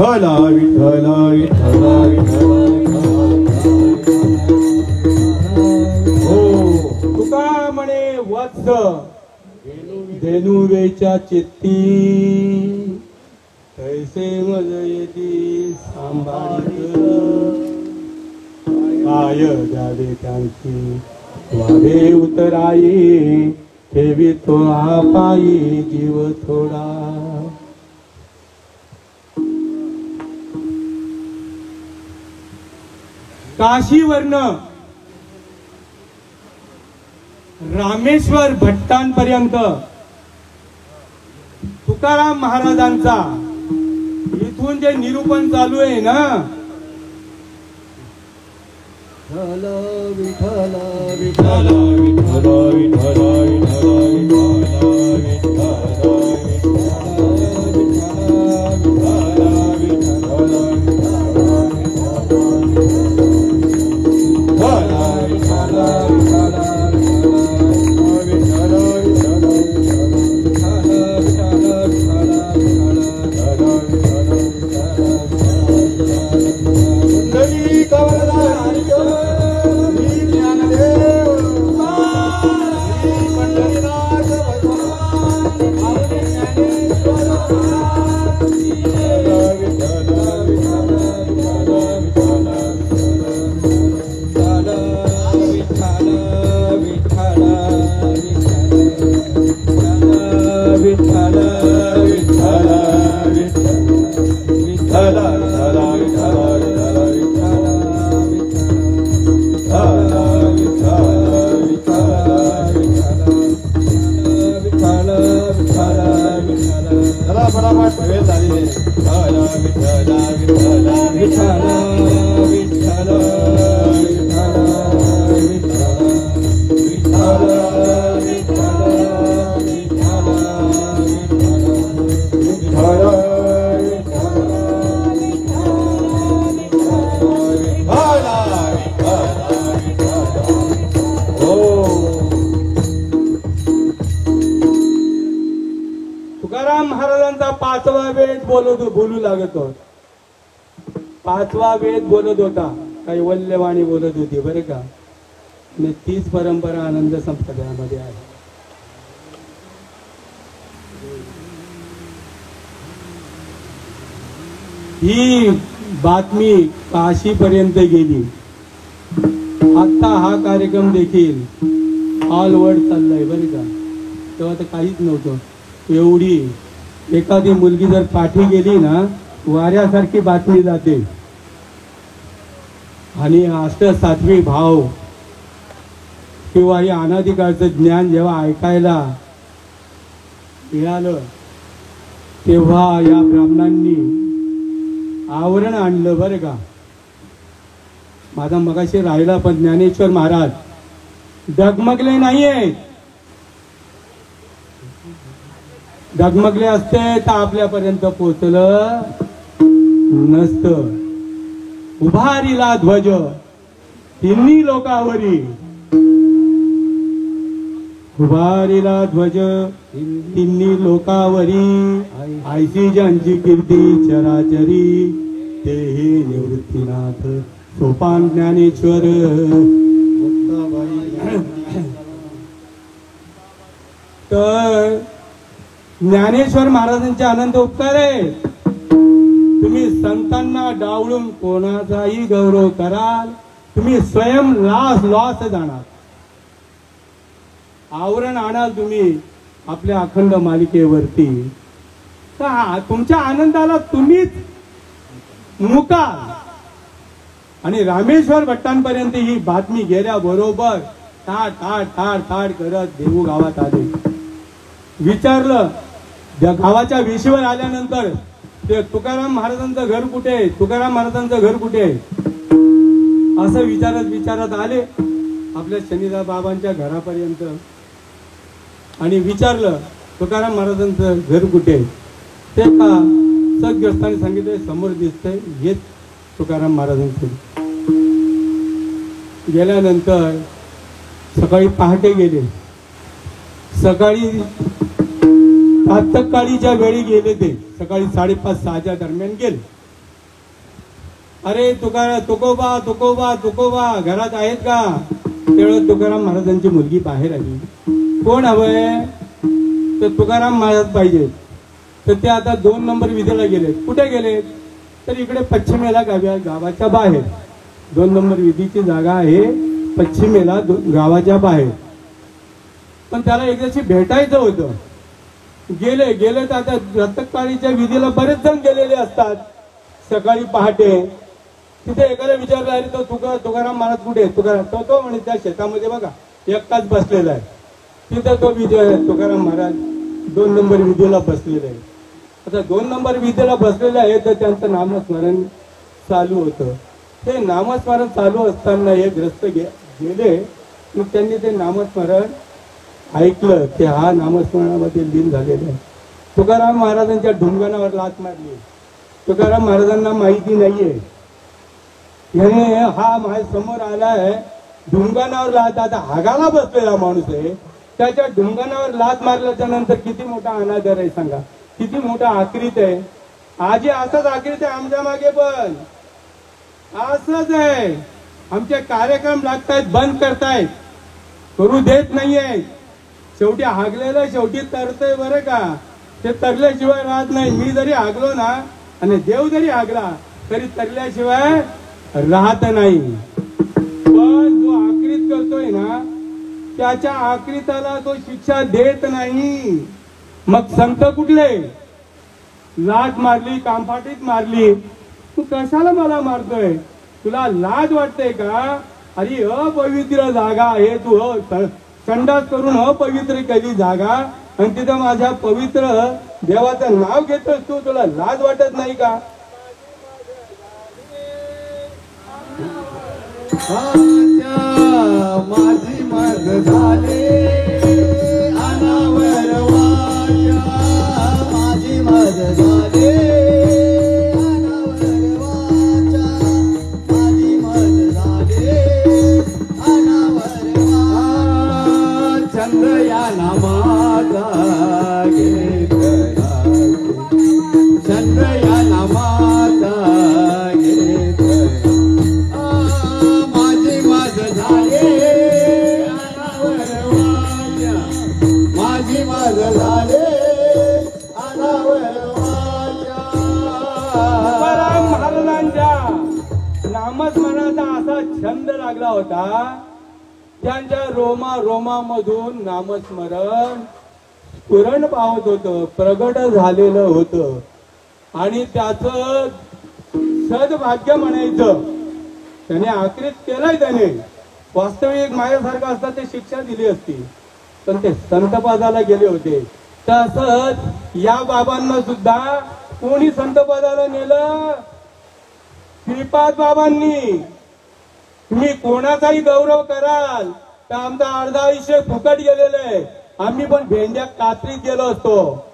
विठ्ठल विठ्ठल हो तुका म्हणे वत्स धेनुवेच्या चित्ती तैसे मज येती सांभाळीत काय द्यावे त्यांची वावे उतराई ठेवी तो आपाई जीव थोडा. काशीवर्ण रामेश्वर भट्टांपर्यंत तुकाराम महाराजांचा इथून जे निरूपण चालू आहे ना, विठ्ठल विठ्ठल विठ्ठल विठ्ठल तुकाराम महाराजांचा पाचवा वेद बोलू लागत होता. पाचवा वेद बोलत होता, कैवल्यवाणी बोलत होती बरं का. आणि तीच परंपरा आनंद संप्रदायामध्ये आहे. ही बातमी काशी पर्यंत गेली. आता हा कार्यक्रम देखील ऑल वर्ल्ड चाललाय बरं का. तेव्हा तर काहीच नव्हतं. एवढी एखादी मुलगी जर पाठी गेली ना, वाऱ्यासारखी बातमी जाते. आणि अष्ट सात्विक भाव किंवा हे अनाधिकारचं ज्ञान जेव्हा ऐकायला मिळालं, तेव्हा या ब्राह्मणांनी आवरण आणलं बरं का. माझा मगाशी राहिला, पण ज्ञानेश्वर महाराज डगमगले नाहीये. डगमगले असते तर आपल्यापर्यंत पोचलं नसतं. उभारीला ध्वज तिन्ही लोकावरी, उभारीला ध्वज तिन्ही लोकावरी, ऐशी ज्यांची कीर्ती चराचरी, ते हे निवृत्तीनाथ सोपान ज्ञानेश्वर. तर ज्ञानेश्वर महाराजांचे अनंत उपकार आहे. तुम्ही संतांना डावळून कोणाचाही गौरव कराल, तुम्ही स्वयं लॉस जाणार. आवरण आणाल तुम्ही आपल्या अखंड मालिकेवरती, तर तुमच्या आनंदाला तुम्हीच मुकाल. आणि रामेश्वर भट्टांपर्यंत ही बातमी गेल्याबरोबर ताट ताट ताट ताट करत देहू गावात आले. विचारलं, गावाच्या वेशीवर आल्यानंतर ते तुकाराम महाराजांचं घर कुठे आहे, तुकाराम महाराजांचं घर कुठे आहे असं विचारत आले आपल्या शनिदास बाबांच्या घरापर्यंत. आणि विचारलं तुकाराम महाराजांचं घर कुठे आहे. ते का सद्ग्रस्तांनी सांगितलं, समोर दिसतंय हेच तुकाराम महाराजांचं. गेल्यानंतर सकाळी पहाटे गेले. सकाळी प्रातःकाळीच्या वेळी गेले, ते सकाळी 5:30-6च्या दरम्यान गेले. अरे तुकोबा तुकोबा तुकोबा घरात आहेत का? तेवढं तुकाराम महाराजांची मुलगी बाहेर आली. कोण हवंय? तर तुकाराम महाराज पाहिजे. तर ते आता 2 नंबर विधीला गेले. कुठे गेले? तर इकडे पश्चिमेला गावाच्या बाहेर 2 नंबर विधीची जागा आहे पश्चिमेला गावाच्या बाहेर. पण त्याला एकदाशी भेटायचं होतं. गेले तर आता रथकाळीच्या विधीला बरेच जण गेलेले असतात. सकाळी पहाटे तिथे एकाला विचारलं, अरे तो तुकाराम महाराज कुठे? तो म्हणे त्या शेतामध्ये बघा एकटाच बसलेला आहे. तिथे तो तुकाराम महाराज 2 नंबर विधीला बसलेले आहे. आता 2 नंबर विधीला बसलेले आहे तर त्यांचं नामस्मरण चालू होतं. ते नामस्मरण चालू असताना हे ग्रस्त गेले. मग त्यांनी ते नामस्मरण ऐकलं की हा नामस्मरणामध्ये लीन झालेला आहे. तुकाराम महाराजांच्या ढुंगणावर लाथ मारली. तुकाराम महाराजांना माहिती नाहीये याने हा माझ्या समोर आलाय ढुंगणावर लाथ. आता हागाला बसलेला माणूस आहे, त्याच्या ढुंगणावर लाथ मारल्याच्या नंतर किती मोठा अनादर आहे सांगा, किती मोठा आक्रीत आहे. आजी असंच आक्रीत आहे आमच्या मागे, पण असंच आहे. आमचे कार्यक्रम लागतायत, बंद करतायत, करू देत नाहीये. शेवटी हागलेलं शेवटी तरतय बरं का. ते तरल्याशिवाय राहत नाही. मी जरी हागलो ना आणि देव जरी हागला तरी तरल्याशिवाय राहत नाही. पण जो आक्रीत करतोय ना त्याच्या आक्रीताला तो शिक्षा देत नाही. मग संत कुठले? लाथ मारली, कामफाटीत मारली, तू कशाला मला मारतोय? तुला लाज वाटते का? अरे अपवित्र जागा आहे, तू संडास करून अपवित्र केली जागा आणि तिथं माझ्या पवित्र देवाचं नाव घेतोस तू. तुला लाज वाटत नाही का? माझी मज झाले अनावर वाचा, माझी मज झाले अनावर वाचा, माझी मज झाले अनावर वाचा. छंद या नामाचा घेतला, छंद या नामाचा घेतला. तुकाराम महाराजांच्या नामस्मरणाचा असा छंद लागला होता, त्यांच्या रोमामधून नामस्मरण स्फुरण पावत होतं, प्रगट झालेलं होतं. आणि त्याचं सद्भाग्य म्हणायचं. त्याने आक्रीत केलंय. त्याने वास्तविक माझ्यासारखं असता ते शिक्षा दिली असती, पण ते संतपदाला गेले होते. तसंच या बाबांना सुद्धा कोणी संतपदाला नेलं? श्रीपाद बाबांनी. तुम्ही कोणाचाही गौरव कराल तर आमचं अर्धा आयुष्य फुकट गेलेलं आहे. आम्ही पण भेंड्या कात्रीत गेलो असतो.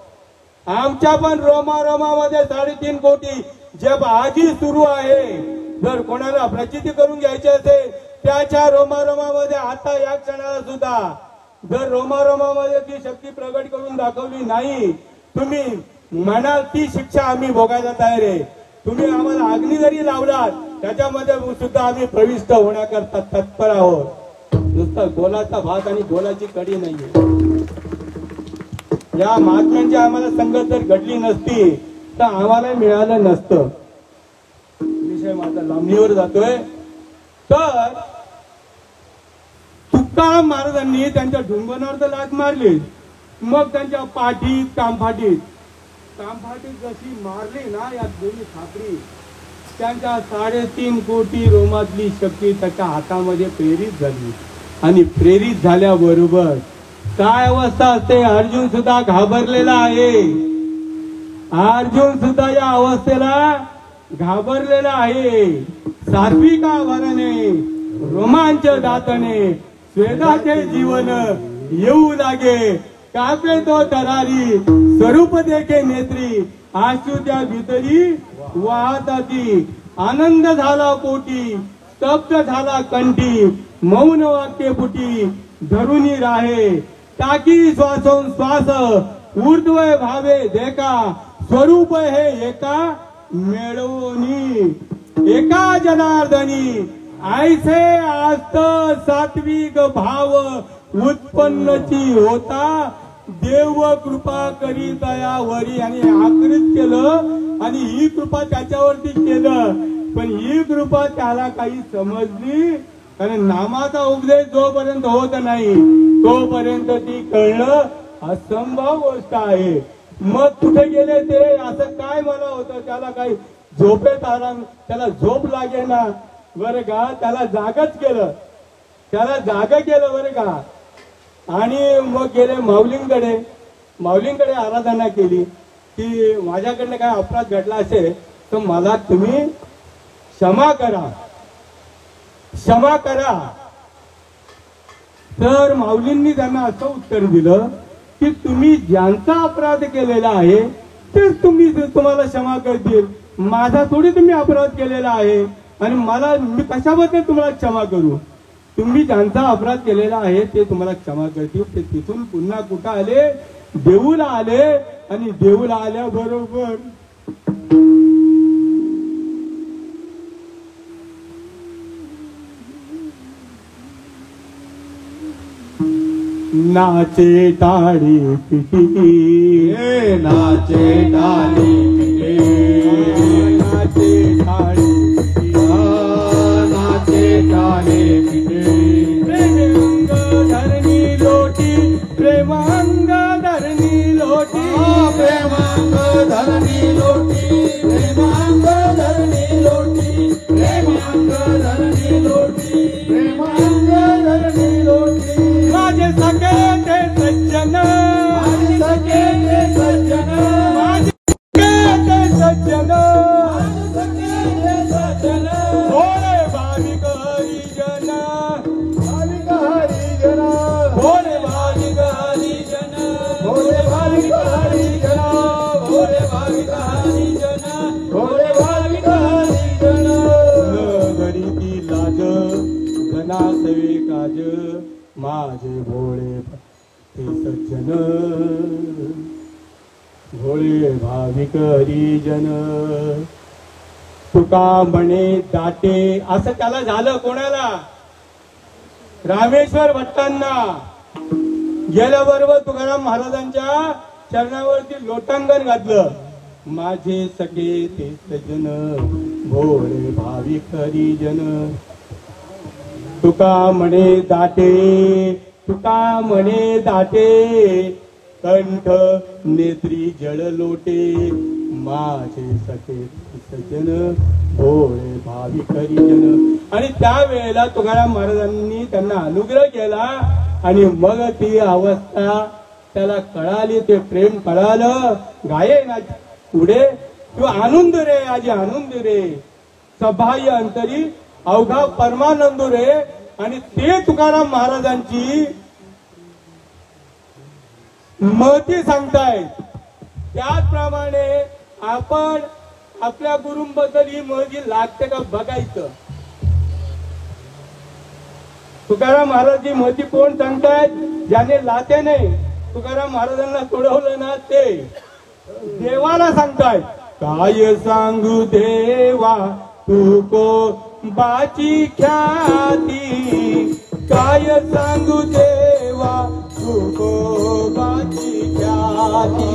आमच्या पण रोमामध्ये 3.5 कोटी जप आजही सुरू आहे. जर कोणाला प्रचिती करून घ्यायची असेल त्याच्या रोमामध्ये आता या क्षणाला सुद्धा जर रोमामध्ये ती शक्ती प्रगट करून दाखवली नाही, तुम्ही म्हणाल ती शिक्षा आम्ही भोगायला तयार आहे. तुम्ही आम्हाला अग्नी जरी लावलात त्याच्यामध्ये सुद्धा आम्ही प्रविष्ट होण्याकरता तत्पर आहोत. नुसतं गोलाचा भात आणि गोलाची कडी नाहीये. या महात्म्यांची आम्हाला संगत जर घडली नसती तर आम्हाला मिळालं नसतं. विषय माझा लांबणीवर जातोय. तर तुकाराम महाराजांनी त्यांच्या ढुंगणावर तर लाथ मारली, मग त्यांच्या पाठीत कामफाटीत जशी मारली ना या दोन्ही खापरी, त्यांच्या 3.5 कोटी रोमातली शक्ती त्याच्या हातामध्ये प्रेरित झाली. आणि प्रेरित झाल्याबरोबर काय अवस्था असते? अर्जुन सुद्धा घाबरलेला आहे. अर्जुन सुद्धा या अवस्थेला घाबरलेला आहे. सात्विक आभाराने रोमांच दातने स्वेदाचे जीवन येऊ लागे, कापे तो तरारी स्वरूप देखे नेत्री, आशु त्या भीतरी वाहताती. आनंद झाला पोटी, स्तब्ध झाला कंठी, मौन वाक्य फुटी धरुनी राहे. टाकी श्वासोन श्वास ऊर्ध्व भावे देखा, स्वरूप हे एका मिळवणी. एका जनार्दनी ऐसे आस्त सात्विक भाव उत्पन्नची होता देव कृपा करी दयावरी आणि आकृत केलं आणि ही कृपा त्याच्यावरती केलं. पण ही कृपा त्याला काही समजली कारण नामाचा उपदेश जोपर्यंत होत नाही तोपर्यंत ती कळणं असंभव गोष्ट आहे. मग कुठे गेले ते असं काय मला होतं त्याला काही झोपेत आराम त्याला झोप लागे ना बरं का त्याला जागच केलं बरं का. आणि मग गेले माऊलींकडे आराधना केली की माझ्याकडनं काय अपराध घडला असेल तर मला तुम्ही क्षमा करा. तर माऊलींनी त्यांना असं उत्तर दिलं की तुम्ही ज्यांचा अपराध केलेला आहे ते तुम्हाला क्षमा करतील. माझा थोडी तुम्ही अपराध केलेला आहे आणि मी कशाबद्दल तुम्हाला क्षमा करू. तुम्ही ज्यांचा अपराध केलेला आहे ते तुम्हाला क्षमा करतील. ते तिथून पुन्हा कुठं आले देऊला आले आणि देऊला आल्याबरोबर नाचे टाळी पिटी नाचे टाळी पिटे नाचे टाळी नाचे टाळी पिटे प्रेमांग धरणी लोटी प्रेमांग धरणी लोटी प्रेमांग धरणी लोटी प्रेमांग धरणी लोटी प्रेमांग धरणी लोटी प्रेमांग धरणी लोटी माझे सखे ते सज्जन माझे सखे ते सज्जन माझे सखे ते सज्जन माझे सखे ते सज्जन भोळे भाविक हरिजन भाविक हरिजन भोळे भाविक हरिजन भोले भाविक हरिजन भोले भाविक हरिजन भोले भाविक हरिजन गरीबी लाज जनासवे काज माझे भोळे ते सज्जन भोळे भाविक हरिजन. तुका म्हणे दाटे असं त्याला झालं कोणाला रामेश्वर भट्टांना. गेल्याबरोबर तुकाराम महाराजांच्या चरणावरती लोटांगण घातलं. माझे सखे ते सज्जन भोळे भाविक हरिजन. तुका म्हणे दाटे कंठ नेत्री जळ लोटे माझे सखे सज्जन भोळे भाविक हरिजन. आणि त्यावेळेला तुकाराम महाराजांनी त्यांना अनुग्रह केला आणि मग ती अवस्था त्याला कळाली ते प्रेम कळालं. गाये ना पुढे तू आनंद रे आजी आनंद रे सबाह्य अंतरी अवघा परमानंद रे. आणि ते तुकाराम महाराजांची महती सांगतायत. त्याचप्रमाणे आपण आपल्या गुरुंबद्दल ही महती लागते का बघायचं. तुकाराम महाराजांची महती कोण सांगतायत ज्याने लाते नाही तुकाराम महाराजांना सोडवलं ना ते देवाला सांगतायत. काय सांगू देवा तू को बाची ख्याती काय सांगू देवा तू को बाची ख्याती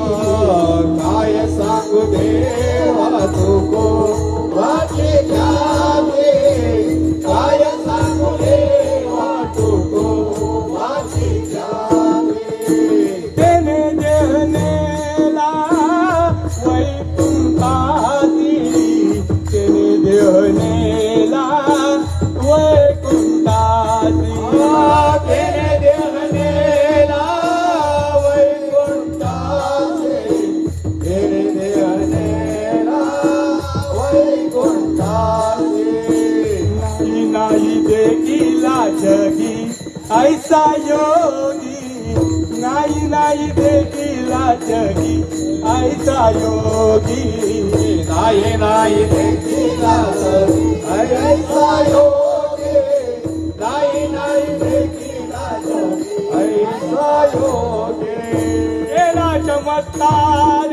काय सांगू देवा तू को बाची ख्याती काय सांगू देवा तू को बाची ख्याती तेने देहनेला वैकुंठासी तेने देहनेला वैकुंठासी तेने देहनेला वैकुंठासी तेने देहनेला वैकुंठासी नाही नाही देखीला जगी ऐसा योगी नाही नाही देखीला जगी ऐसा योगी नाही नाही देखीला ऐसा योगी नाही नाही देखीला ऐसा योगी तेरा चमत्कार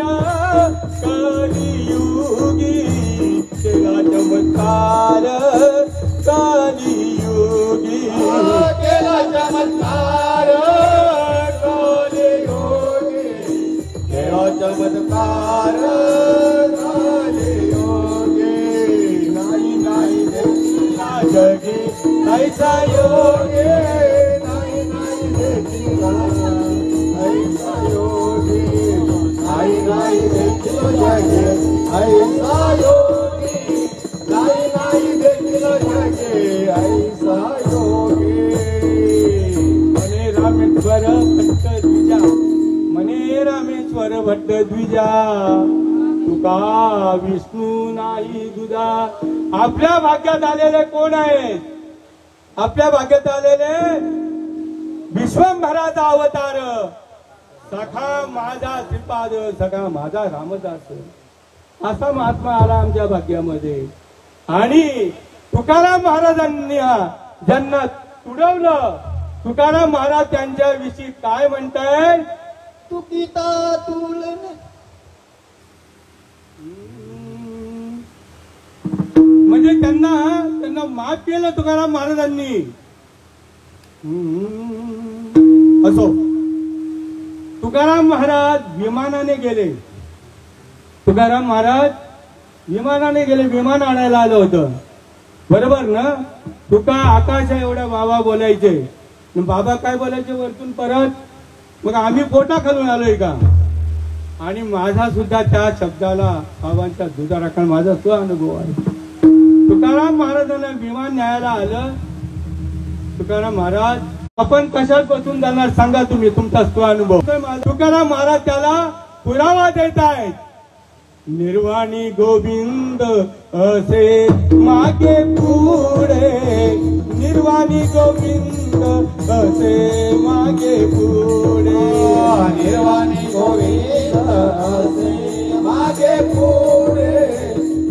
कलियुगी तेरा चमत्कार चमत्कार झाले योगे देवा चमत्कार झाले योगे नाही नाही देखीला जगे ऐसा योगे नाही नाही देखीला ऐसा योगे नाही नाही देखीला जगे ऐसा योगे नाही नाही देखीला जगे ऐसा योगे मने रामेश्वर भट्ट द्विजा मने रामेश्वर भट्ट द्विजा तुका विष्णू नाही दुजा. आपल्या भाग्यात आलेले कोण आहेत? आपल्या भाग्यात आलेले विश्वंभराचा अवतार सखा माझा श्रीपाद सखा माझा रामदास असा महात्मा आला आमच्या भाग्यामध्ये. आणि तुकाराम महाराजांनी ज्यांना तुडवलं तुकाराम महाराज त्यांच्या विषयी काय म्हणताय? तुकिता तुलन म्हणजे त्यांना माफ केलं तुकाराम महाराजांनी. असो तुकाराम महाराज विमानाने गेले. तुकाराम महाराज विमानाने गेले. विमान आणायला आलं होतं बरोबर ना. तुका आकाश एवढ्या बाबा बोलायचे. बाबा काय बोलायचे वरतून परत. मग आम्ही पोटा खालून आलोय का? आणि माझा सुद्धा त्या शब्दाला बाबांच्या दुधा राखण माझा तो अनुभव आहे. तुकाराम महाराजांना विमान न्यायला आलं. तुकाराम महाराज आपण कशात बसून जाणार सांगा तुम्ही तुमचा तो अनुभव. तुकाराम महाराज त्याला पुरावा देत आहेत. निर्वाणी गोविंद असे मागे पुढे निर्वाणी गोविंद असे मागे पुढे निर्वाणी गोविंद असे मागे पुढे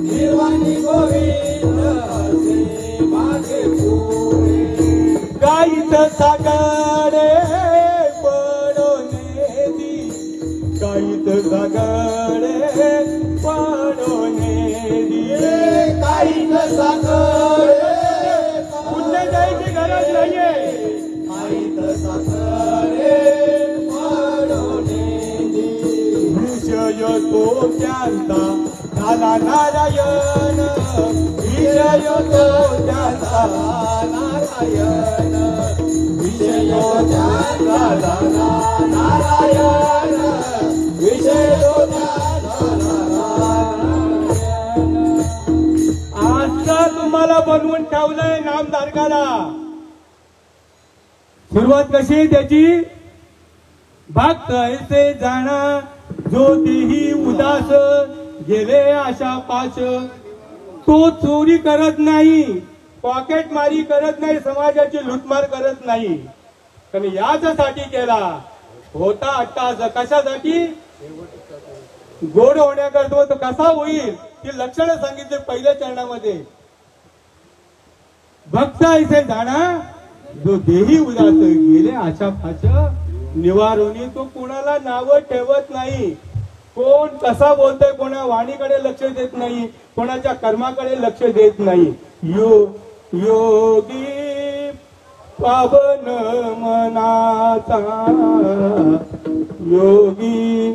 निर्वाणी गोविंद असे मागे पुढे गाईत सागरे पडोने दी गाईत सागरे पडोने दी काहीच साखरे पुण्य जायची गरज नाहीये. काहीच साखरे पडोने विषय तो त्यांचा झाला नारायण विषय तो त्यांचा नारायण विषय ज्ञान नारायण विषय आजचा तुम्हाला बनवून ठेवलंय नामधारकाला. सुरुवात कशी त्याची? भक्त ऐसे जाणा जो देही उदास गेले आशा पाश. तो चोरी करत नाही पॉकेट मारी करत नाही समाजाची लुटमार करत नाही. पण याच्यासाठी केला होता अट्टास. कशासाठी? गोड होण्याकरता. तो कसा होईल ती लक्षणं सांगितली पहिल्या चरणामध्ये. भक्त ऐसे जाणा जो देही उदास गेले आशा पाश निवारोनी. तो कोणाला नाव ठेवत नाही. कोण कसा बोलतोय कोणा वाणीकडे लक्ष देत नाही कोणाच्या कर्माकडे लक्ष देत नाही. योगी पावन मनाचा योगी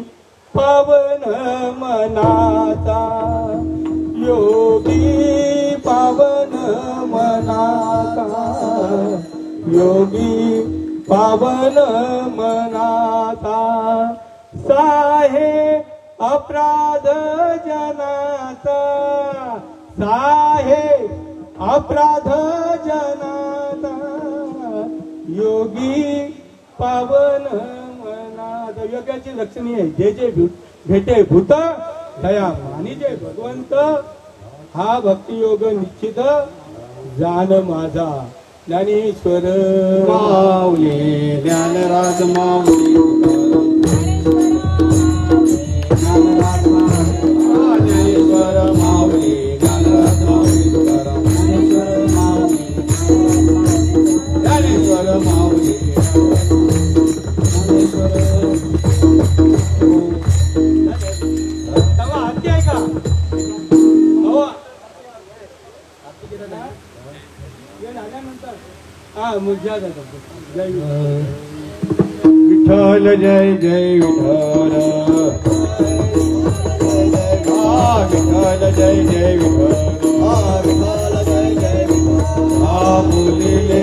पावन मनाचा योगी पावन मनाचा योगी पावन मनाचा. साहे अपराध जनाचा साहे अपराध जनाचा योगी पावन मनाचा. योगाची लक्षणी आहे जे जे भेटे भूत दया आणि जे भगवंत हा भक्तियोग निश्चित जाण माझा. ज्ञानेश्वर माऊली ज्ञानराज माऊली ज्ञानेश्वर माऊली ज्ञानराज माऊली ज्ञानेश्वर माऊली तेव्हा हत्ती आहे का? हो झाल्यानंतर हा मुलगा जय विठ्ठल जय जय विठ्ठल विठ्ठल जय जय विठ्ठल विठ्ठल जय जय विठ्ठल बोलिले